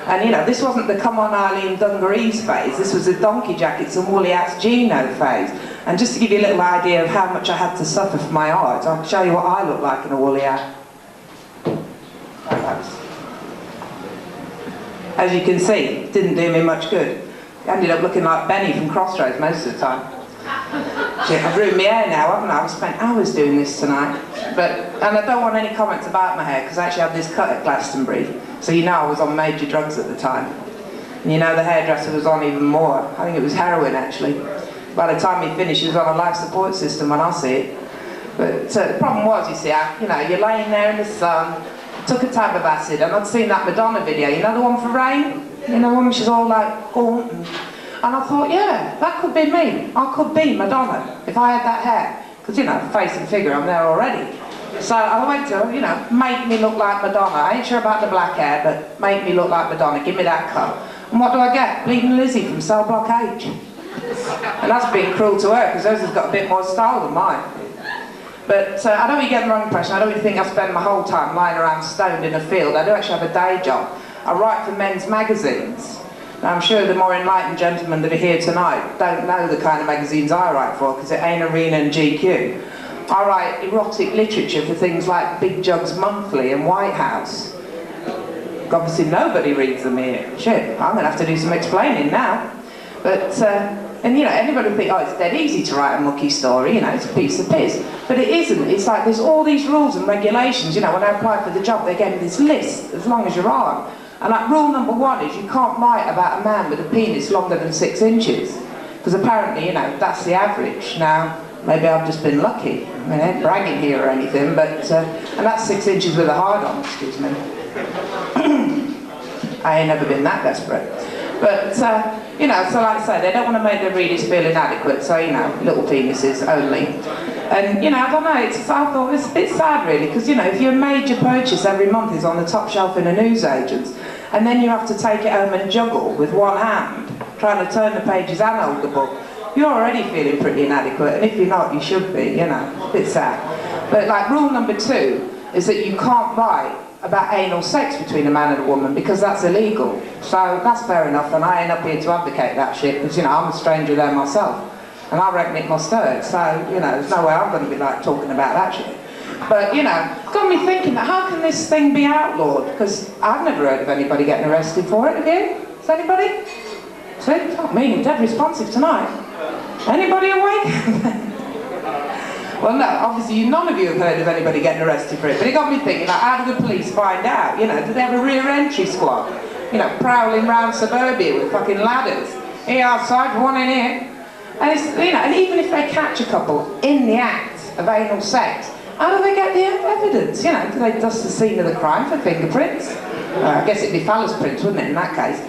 And, you know, this wasn't the come on Eileen dungarees phase, this was the donkey jackets and woolly hats Gino phase. And just to give you a little idea of how much I had to suffer for my art, I'll show you what I look like in a woolly hat. As you can see, it didn't do me much good. I ended up looking like Benny from Crossroads most of the time. Shit, I've ruined my hair now, haven't I? I've spent hours doing this tonight. And I don't want any comments about my hair, because I actually had this cut at Glastonbury. So you know I was on major drugs at the time. And you know the hairdresser was on even more. I think it was heroin, actually. By the time he finished, he was on a life support system when I see it. But the problem was, you see, you know, you're laying there in the sun, took a tab of acid, and I'd seen that Madonna video, you know the one for Rain? You know, when she's all like gaunt and I thought, yeah, that could be me. I could be Madonna if I had that hair. Because, you know, face and figure, I'm there already. So I went to her, you know, make me look like Madonna. I ain't sure about the black hair, but make me look like Madonna. Give me that cut. And what do I get? Bleeding Lizzie from Cell Block H. And that's being cruel to her, because hers has got a bit more style than mine. But I don't really get the wrong impression. I don't really think I spend my whole time lying around stoned in a field. I do actually have a day job. I write for men's magazines. Now, I'm sure the more enlightened gentlemen that are here tonight don't know the kind of magazines I write for, because it ain't Arena and GQ. I write erotic literature for things like Big Jugs Monthly and White House. Obviously nobody reads them here. Shit, I'm going to have to do some explaining now. But, and you know, anybody would think, oh, it's dead easy to write a mucky story, you know, it's a piece of piss. But it isn't. It's like there's all these rules and regulations. You know, when I applied for the job, they gave me this list, as long as your arm. And like, rule number 1 is you can't write about a man with a penis longer than 6 inches. Because apparently, you know, that's the average. Now, maybe I've just been lucky. I mean, I ain't bragging here or anything, but, and that's 6 inches with a hard-on, excuse me. I ain't never been that desperate. But, you know, so like I say, they don't want to make their readers feel inadequate, so, you know, little penises only. And, you know, I don't know, I thought it's a bit sad, really, because, you know, if your major purchase every month is on the top shelf in a newsagent's, and then you have to take it home and juggle with one hand, trying to turn the pages and hold the book, you're already feeling pretty inadequate, and if you're not, you should be, you know, a bit sad. But, like, rule number 2 is that you can't write about anal sex between a man and a woman, because that's illegal. So that's fair enough, and I ain't up here to advocate that shit, because, you know, I'm a stranger there myself, and I reckon it must hurt, so, you know, there's no way I'm going to be, like, talking about that shit. But, you know, it's got me thinking, how can this thing be outlawed? Because I've never heard of anybody getting arrested for it, have you? Is anybody? See, it's not me, I'm dead responsive tonight. Anybody awake? Well, no, obviously none of you have heard of anybody getting arrested for it, but it got me thinking, like, how do the police find out? You know, do they have a rear entry squad? You know, prowling around suburbia with fucking ladders. Here outside, one in here. And it's, you know, and even if they catch a couple in the act of anal sex, how do they get the evidence? You know, do they dust the scene of the crime for fingerprints? I guess it'd be phallus prints, wouldn't it, in that case?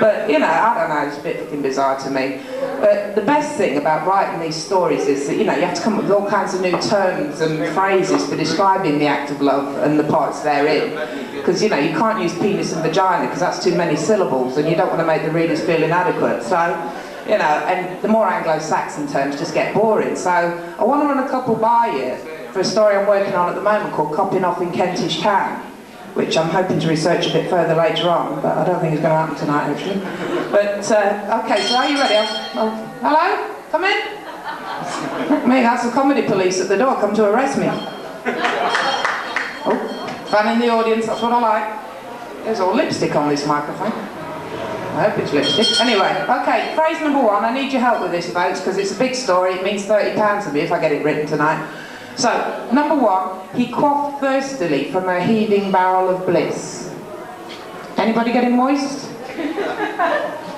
But, you know, I don't know, it's a bit fucking bizarre to me. But the best thing about writing these stories is that, you know, you have to come up with all kinds of new terms and phrases for describing the act of love and the parts therein. Because, you know, you can't use penis and vagina because that's too many syllables and you don't want to make the readers feel inadequate. So, you know, and the more Anglo-Saxon terms just get boring. So I want to run a couple by you for a story I'm working on at the moment called Copping Off in Kentish Town, which I'm hoping to research a bit further later on, but I don't think it's going to happen tonight, actually. But, okay, so are you ready? Hello? Come in? Me, that's the comedy police at the door, come to arrest me. Oh, fan in the audience, that's what I like. There's all lipstick on this microphone. I hope it's lipstick. Anyway, okay, phrase number one. I need your help with this, folks, because it's a big story. It means £30 to me if I get it written tonight. So, number one, he quaffed thirstily from a heaving barrel of bliss. Anybody getting moist?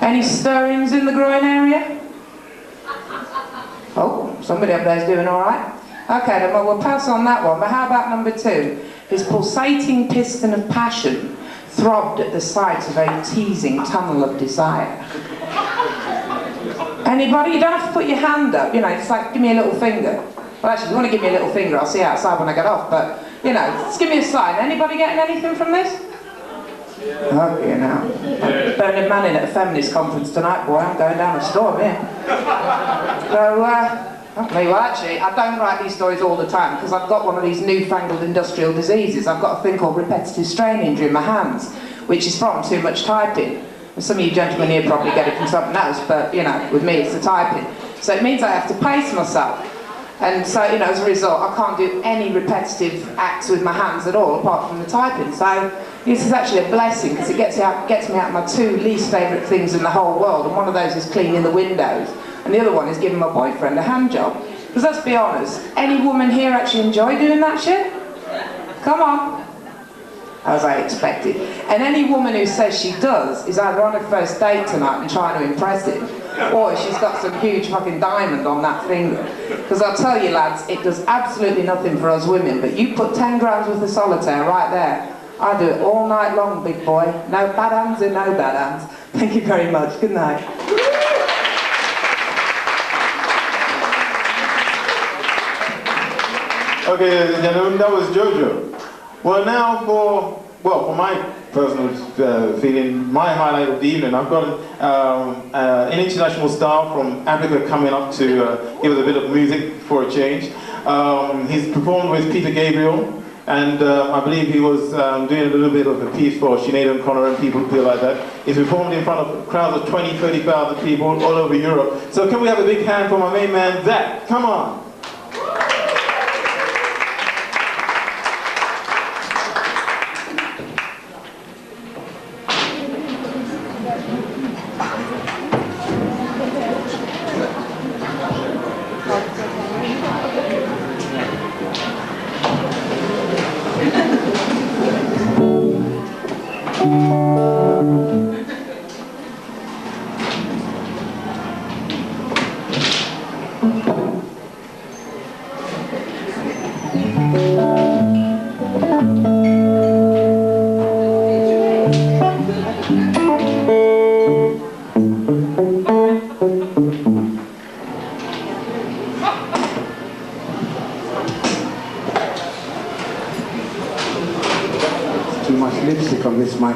Any stirrings in the groin area? Oh, somebody up there's doing all right. Okay, then we'll pass on that one. But how about number two? His pulsating piston of passion throbbed at the sight of a teasing tunnel of desire. Anybody? You don't have to put your hand up, you know, it's like, give me a little finger. Well, actually, if you want to give me a little finger, I'll see you outside when I get off, but, you know, just give me a sign. Anybody getting anything from this? Oh, you know. I'm Bernard Manning at a feminist conference tonight, boy. I'm going down the storm here. So, well, actually, I don't write these stories all the time because I've got one of these newfangled industrial diseases. I've got a thing called repetitive strain injury in my hands, which is from too much typing. And some of you gentlemen here probably get it from something else, but, you know, with me, it's the typing. So it means I have to pace myself. And so, you know, as a result, I can't do any repetitive acts with my hands at all, apart from the typing. So this is actually a blessing, because it gets me out of my two least favourite things in the whole world. And one of those is cleaning the windows, and the other one is giving my boyfriend a hand job. Because let's be honest, any woman here actually enjoy doing that shit? Come on. As I expected. And any woman who says she does is either on her first date tonight and trying to impress him, or she's got some huge fucking diamond on that finger. Because I'll tell you lads, it does absolutely nothing for us women, but you put 10 grams worth of solitaire right there, I do it all night long, big boy. No bad hands and no bad hands. Thank you very much. Good night. Okay, ladies and gentlemen, that was Jojo. Well, now for my personal feeling, my highlight of the evening, I've got an international star from Africa coming up to give us a bit of music for a change. He's performed with Peter Gabriel, and I believe he was doing a little bit of a piece for Sinead O'Connor and people like that. He's performed in front of crowds of 20, 30,000 people all over Europe. So can we have a big hand for my main man, Zach? Come on. Too much lipstick on this mic.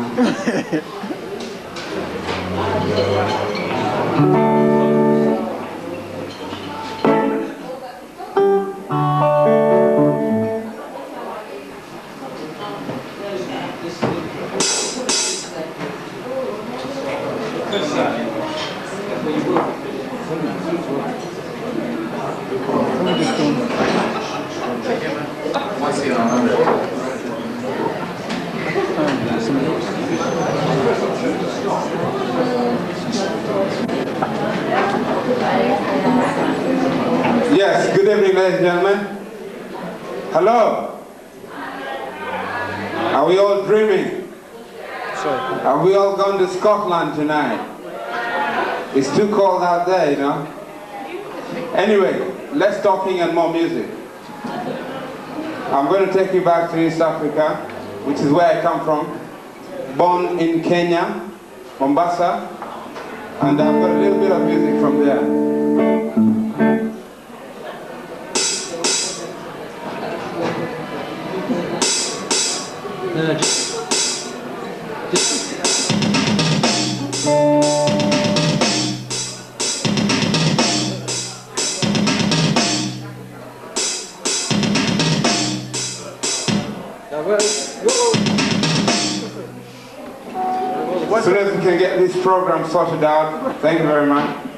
Yes, good evening, ladies and gentlemen. Hello. Are we all dreaming? Are we all going to Scotland tonight? It's too cold out there, you know. Anyway, less talking and more music. I'm going to take you back to East Africa, which is where I come from. Born in Kenya, Mombasa, And I've got a little bit of music from there. As soon as we can get this program sorted out, thank you very much.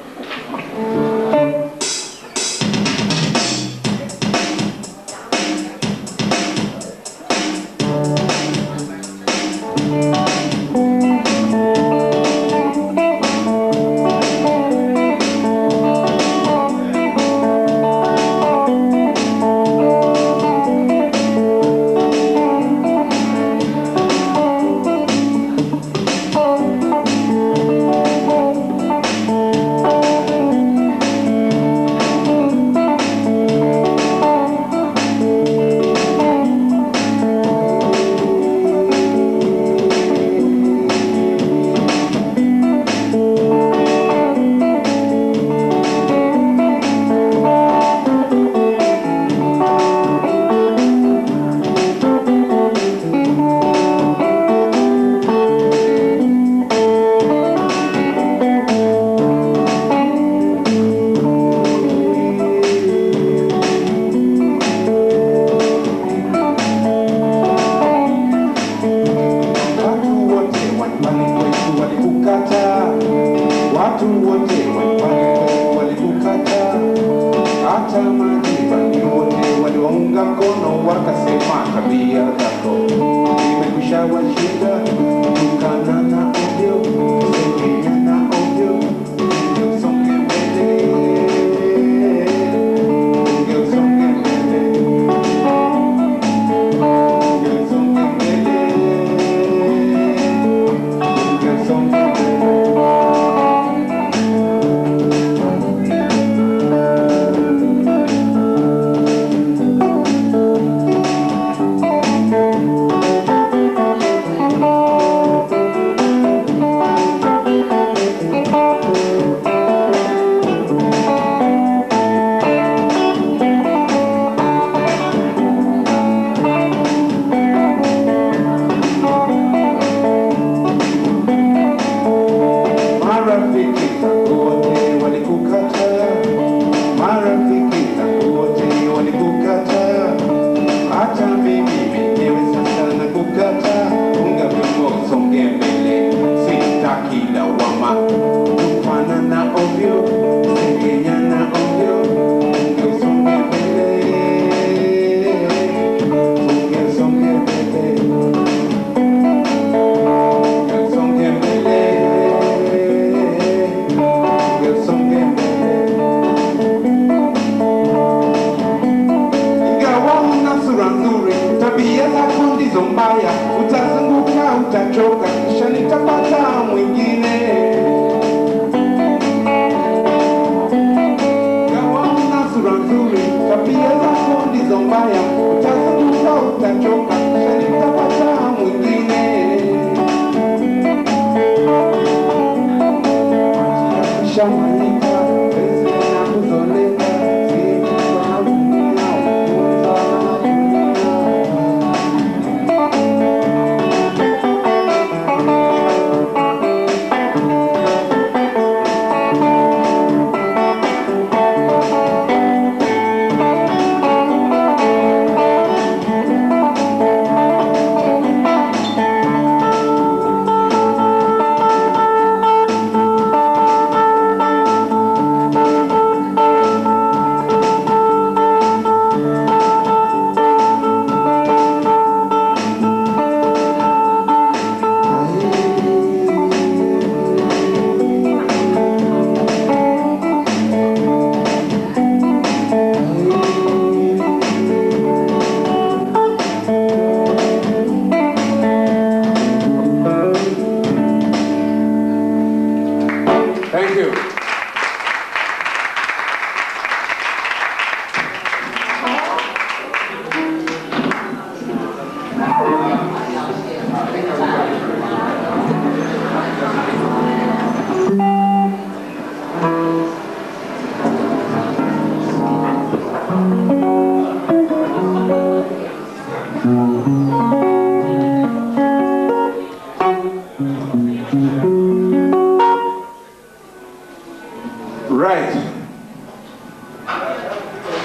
Right.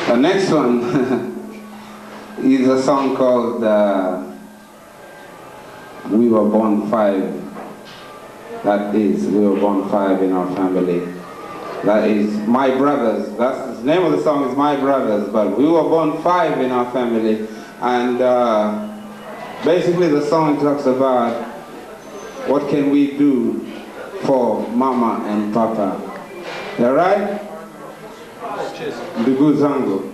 The next one is a song called We Were Born 5. That is, we were born 5 in our family. That is My Brothers. That's the name of the song is My Brothers, but we were born 5 in our family. And basically the song talks about what can we do for Mama and Papa. All right? Cheers. Ndugu zangu.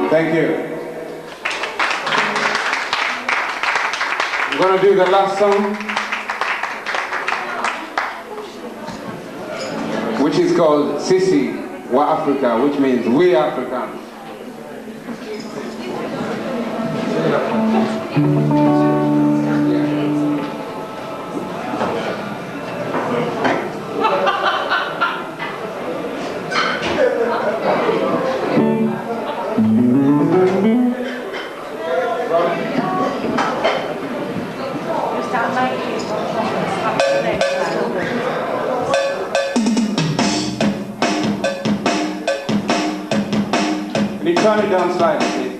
Thank you. I'm going to do the last song, which is called Sisi wa Africa, which means we Africans. Can you turn it down slightly, please?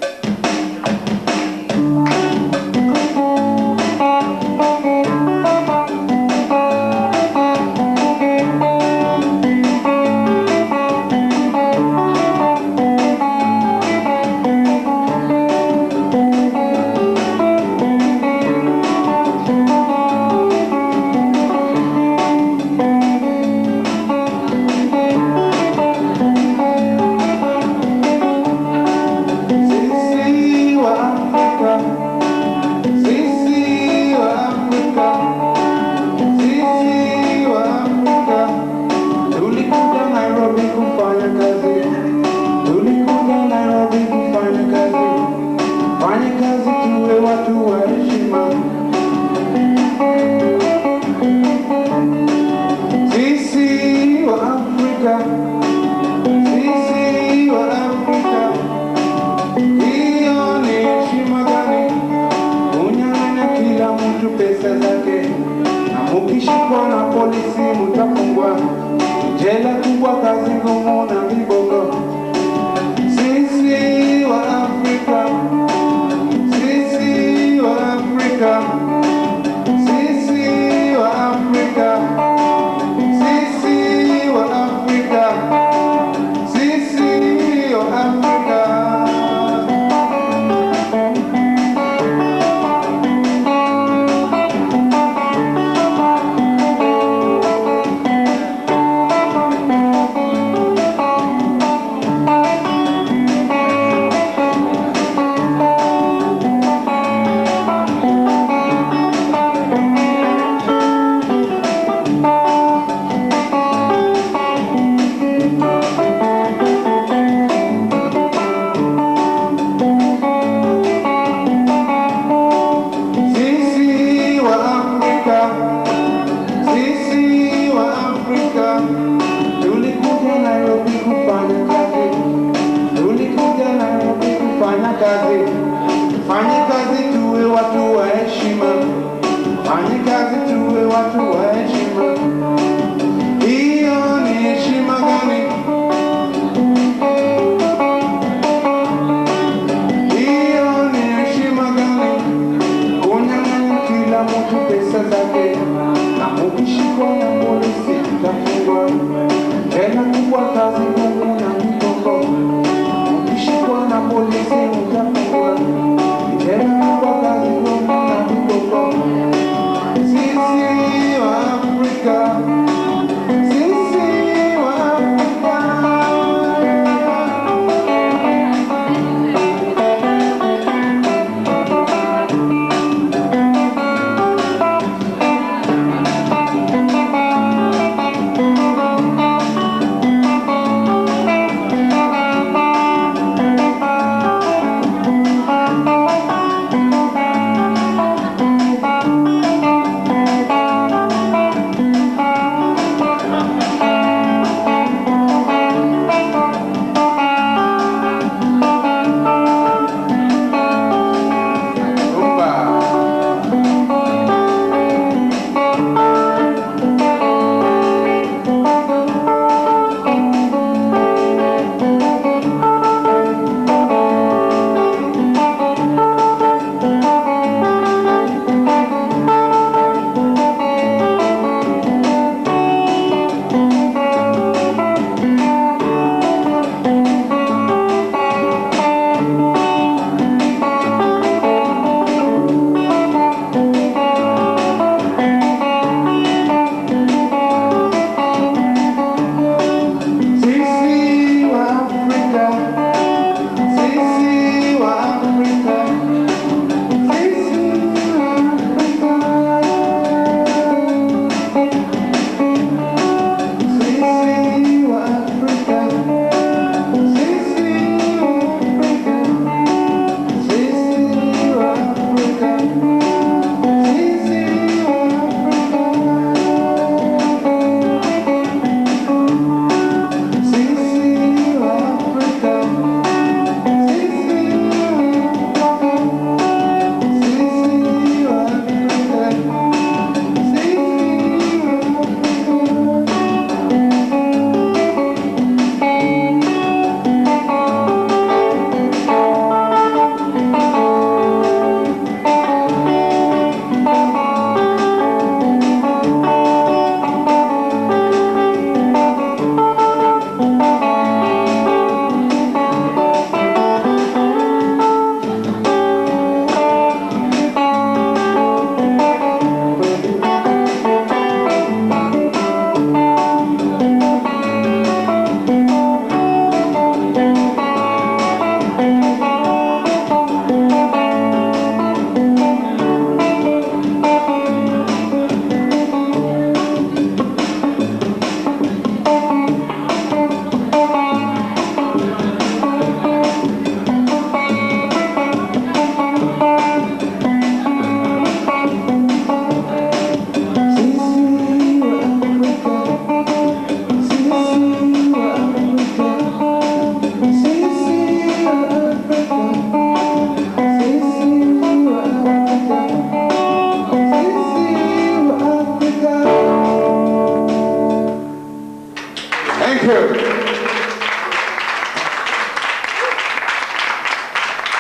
Sisi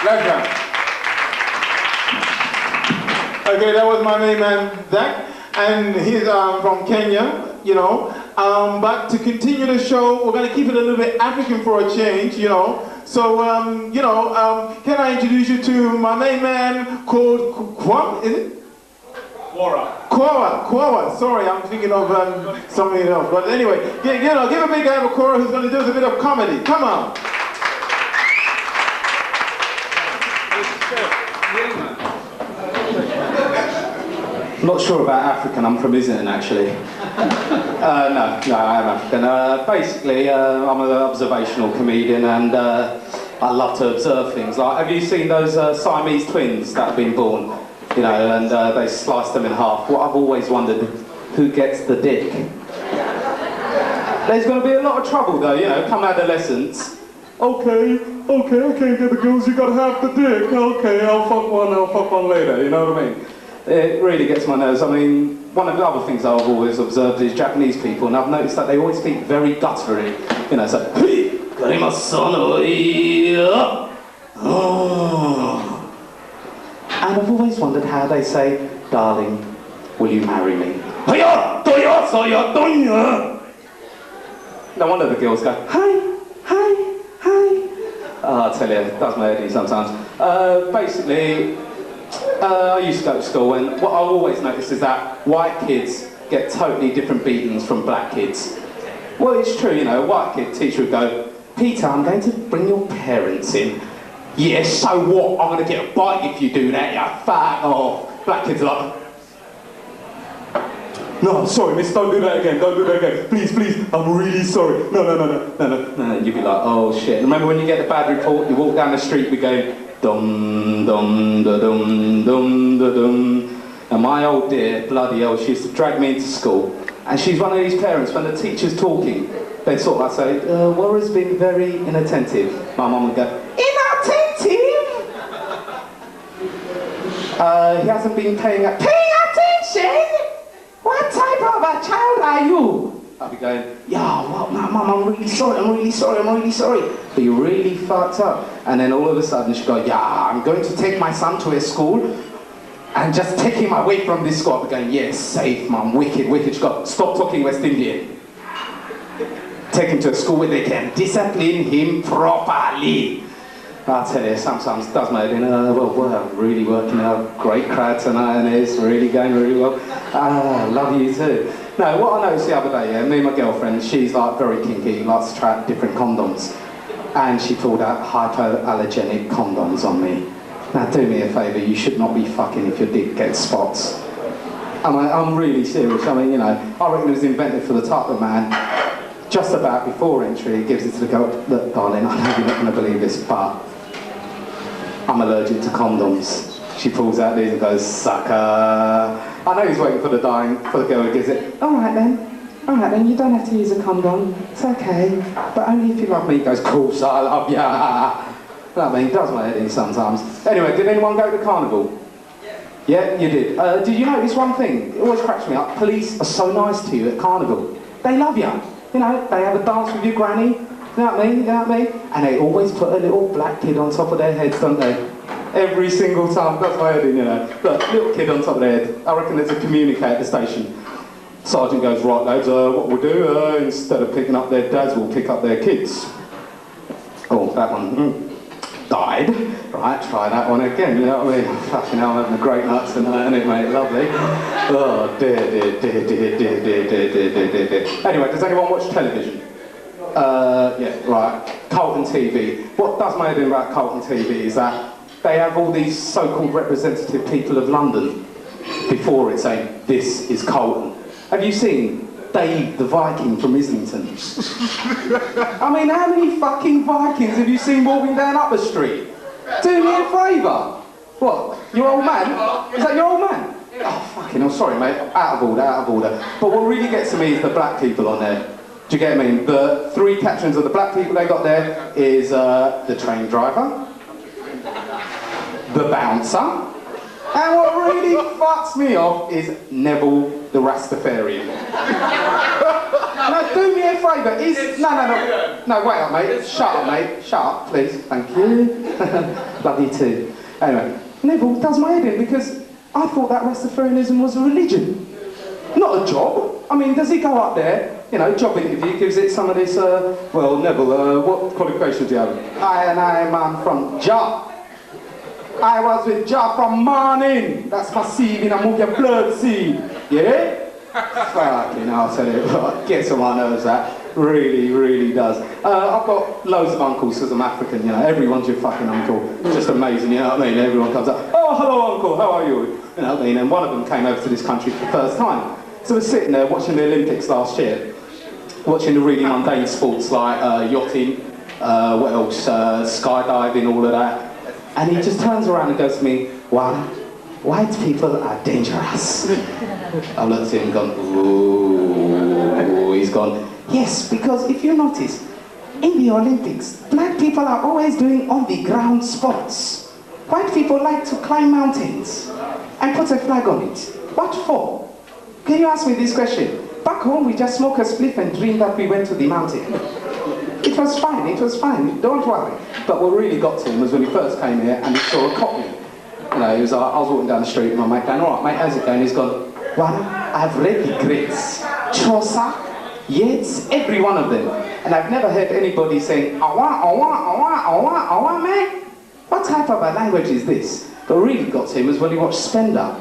Pleasure. Okay, that was my main man, Zach, and he's from Kenya, you know. But to continue the show, we're going to keep it a little bit African for a change, you know. So, you know, can I introduce you to my main man called Kwam, is it? Quora. Sorry, I'm thinking of something else. But anyway, give a big hand for Quora, who's going to do us a bit of comedy. Come on. I'm not sure about African, I'm from Islington actually. No, I am African. Basically, I'm an observational comedian and I love to observe things. Like, have you seen those Siamese twins that have been born? You know, and they sliced them in half. What I've always wondered, who gets the dick? There's going to be a lot of trouble though, you know, come adolescence. Okay, I can't get the girls, you gotta have the dick. Okay, I'll fuck one later, you know what I mean? It really gets my nerves. I mean, one of the other things I've always observed is Japanese people, and I've noticed that they always speak very gutturally. You know, it's like, hey, karimasu, oh. And I've always wondered how they say, darling, will you marry me? No wonder the girls go, hi. I'll tell you, it does my head in sometimes. Basically, I used to go to school, and what I always noticed is that white kids get totally different beatings from black kids. Well, it's true, you know, a white kid teacher would go, Peter, I'm going to bring your parents in. Yes, so what? I'm going to get a bite if you do that, you fat off. Black kids are like, no, sorry, miss, don't do that again, please, I'm really sorry. No. You'd be like, oh shit. Remember when you get the bad report, you walk down the street, we go, dum, dum, da, dum, dum, da, dum. And my old dear, bloody hell, she used to drag me into school. And she's one of these parents, when the teacher's talking, they'd sort of like say, Warren's been very inattentive. My mum would go, inattentive? He hasn't been paying attention? What type of a child are you? I'd be going, yeah, what, Mum, I'm really sorry. But you really fucked up. And then all of a sudden she'd go, yeah, I'm going to take my son to a school and just take him away from this school. I'd be going, yes, safe, Mum, wicked. She'd go, stop talking West Indian. Take him to a school where they can discipline him properly. I'll tell you, sometimes it does my head in, well, we're really working out, great crowd tonight, and it's really going really well. Love you too. No, what I noticed the other day, yeah, me and my girlfriend, she's like very kinky, likes to try out different condoms. And she pulled out hypoallergenic condoms on me. Now do me a favour, you should not be fucking if your dick gets spots. I'm really serious, I mean, you know, I reckon it was invented for the type of man, just about before entry, it gives it to the girl, look darling, I know you're not going to believe this, but I'm allergic to condoms. She pulls out these and goes, sucker. I know he's waiting for the girl who gives it. All right then, you don't have to use a condom. It's okay, but only if you love me. He goes, cool, so I love ya. I mean, it does my head in sometimes. Anyway, did anyone go to Carnival? Yeah, you did. Did you notice one thing? It always cracks me up. Police are so nice to you at Carnival. They love you. You know, they have a dance with your granny. You know what I mean? And they always put a little black kid on top of their heads, don't they? Every single time, that's my head in, you know. Look, little kid on top of their head. I reckon there's a communique at the station. Sergeant goes, right lads, what we'll do, instead of picking up their dads, we'll pick up their kids. Oh, that one died. Right, try that one again, you know what I mean? Fucking hell, I'm having a great night tonight, isn't it, mate? Lovely. Oh, dear. Anyway, does anyone watch television? Yeah, right. Carlton TV. What does my head in about Carlton TV is that they have all these so-called representative people of London before it saying, this is Carlton. Have you seen Dave the Viking from Islington? I mean, how many fucking Vikings have you seen walking down up the street? Do me a favour. What, your old man? Is that your old man? Oh, fucking hell, sorry mate, out of order. But what really gets to me is the black people on there. Do you get what I mean? The three captions of the black people they got there is the train driver, the bouncer, and what really fucks me off is Neville the Rastafarian. No, do me a favour. No, wait up, mate. Shut up, mate. Shut up, please. Thank you. Love you too. Anyway, Neville does my head in because I thought that Rastafarianism was a religion, not a job. I mean, does he go up there, you know, job interview, gives it some of this, well, Neville, what qualifications do you have? I'm from Jah. I was with Jah from morning. That's my seed, and I move your blood seed. Yeah? Fucking hell, I'll tell you what, gets on my nerves, that. Really, really does. I've got loads of uncles because I'm African, you know, everyone's your fucking uncle. Just amazing, you know what I mean? Everyone comes up, oh, hello, uncle, how are you? You know what I mean? And one of them came over to this country for the first time. So we're sitting there watching the Olympics last year, watching the really mundane sports like yachting, what else, skydiving, all of that. And he just turns around and goes to me, wow, white people are dangerous. I've looked at him and gone, ooh, he's gone, yes, because if you notice, in the Olympics, black people are always doing on-the-ground sports. White people like to climb mountains and put a flag on it. What for? Can you ask me this question? Back home, we just smoke a spliff and dream that we went to the mountain. It was fine, don't worry. But what really got to him was when he first came here and he saw a Cockney. You know, he was like, I was walking down the street and my mate going, all right, mate, how's it going? He's gone, well, I've read the greats, Chaucer, Yeats, every one of them. And I've never heard anybody saying, awa, man. What type of a language is this? But really got to him was when he watched Spender.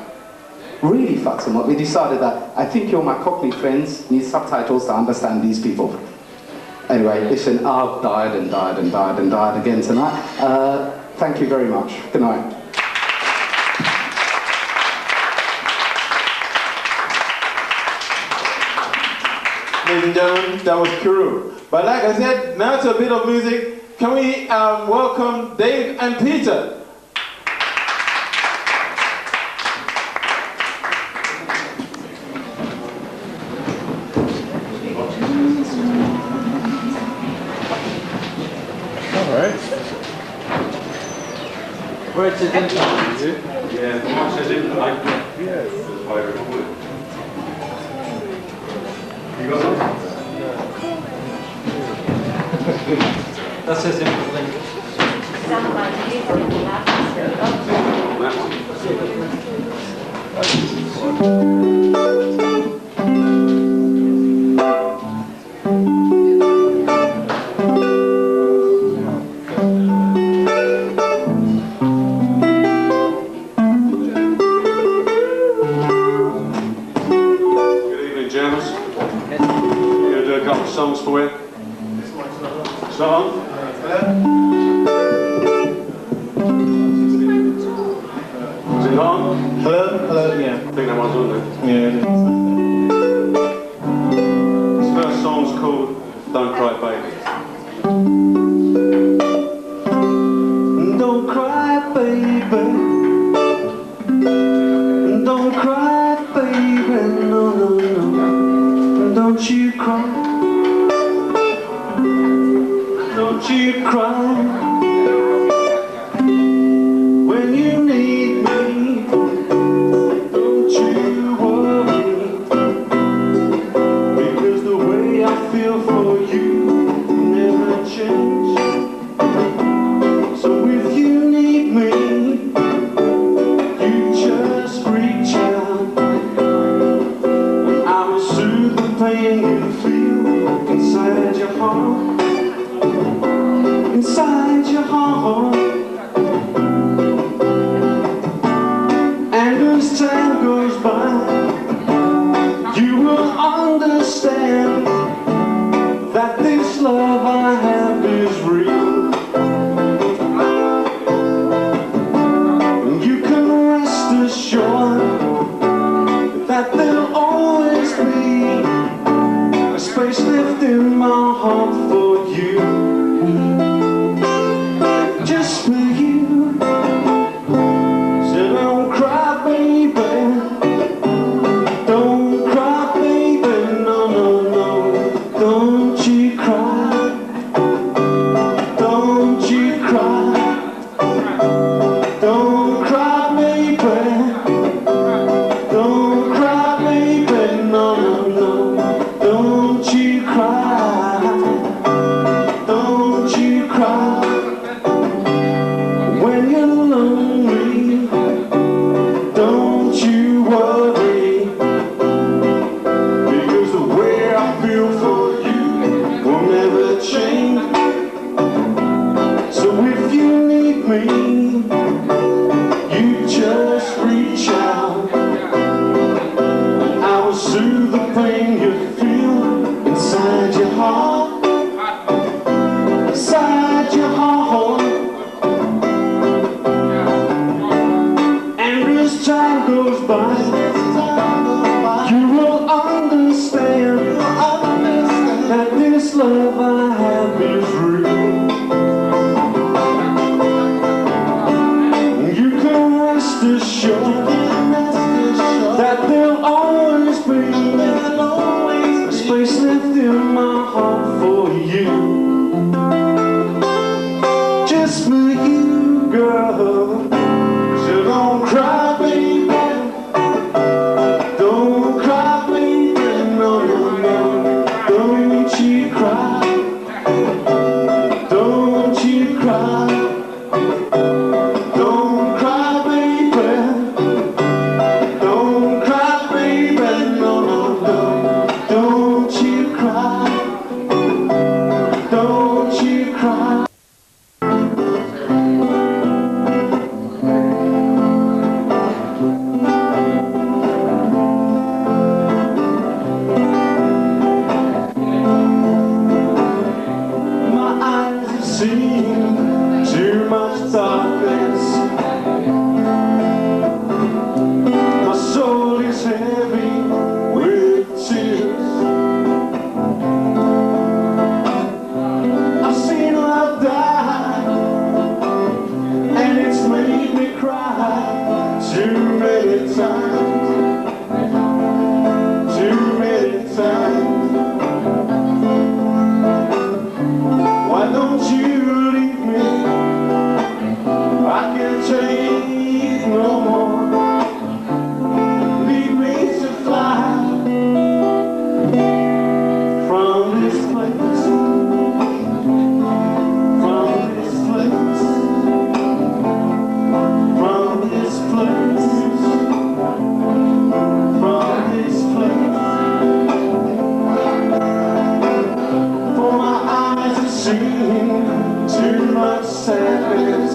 Really fucked him up. We decided that I think you're my Cockney friends, need subtitles to understand these people. Anyway, listen, I've died again tonight. Thank you very much. Good night. Ladies and gentlemen, that was Kuru. But like I said, now to a bit of music. Can we welcome Dave and Peter? Where it says influence? Yeah, the one says influence. Yes. You got that? That says influence. Songs for you. It's not on? Is it not on? Hello, yeah. I think that one's on there. Yeah, it is. This first song's called Don't Cry Baby. Don't cry, baby. Don't cry, baby. No. Don't you cry. Don't you cry when you need me. Don't you worry, because the way I feel for you never change. So if you need me, you just reach out. I will soothe the pain you feel inside your heart. Inside your me, you just reach out. I will soothe the pain you feel inside your heart, inside your heart. And as time goes by, you will understand that this love I have is real. You can rest assured that there'll always be a space left in my heart for you. Just for you, girl. So don't cry, baby. Don't cry, baby. No, no, no. Don't you cry. Don't you cry. Don't cry, baby. Don't cry, baby. No, no, no. Don't you cry. Don't you cry. My eyes have seen too much darkness. My soul is heavy with tears. I've seen love die, and it's made me cry too many times. Too many times. Why don't you leave me? I can't take no more. Leave me to fly from this place. From this place. From this place. From this place. For my eyes have seen too much sadness.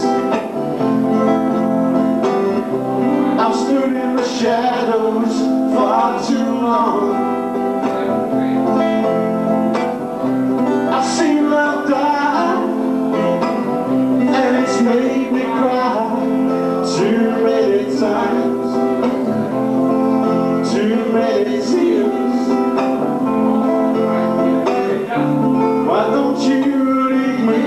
I've stood in the shadows far too long. I've seen love die, and it's made me cry too many times. Too many tears. Why don't you leave me?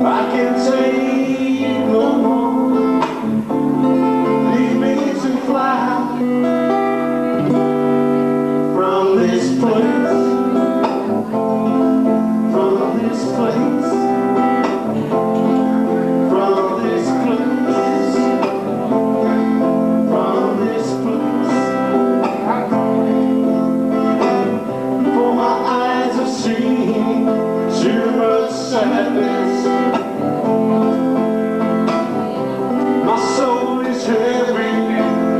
I can't take no more. Leave me to fly from this place. From this place. From this place. From this place. For my eyes have seen too much sadness. My soul is heavy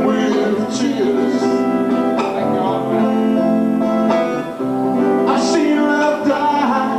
with tears. I've seen love die,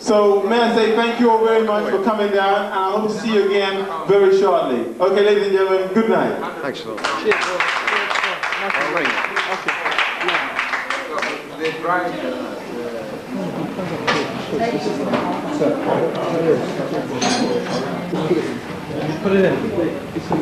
So may I say thank you all very much for coming down, and I hope to see you again very shortly. Okay, ladies and gentlemen, good night. Thanks a lot. Put it in.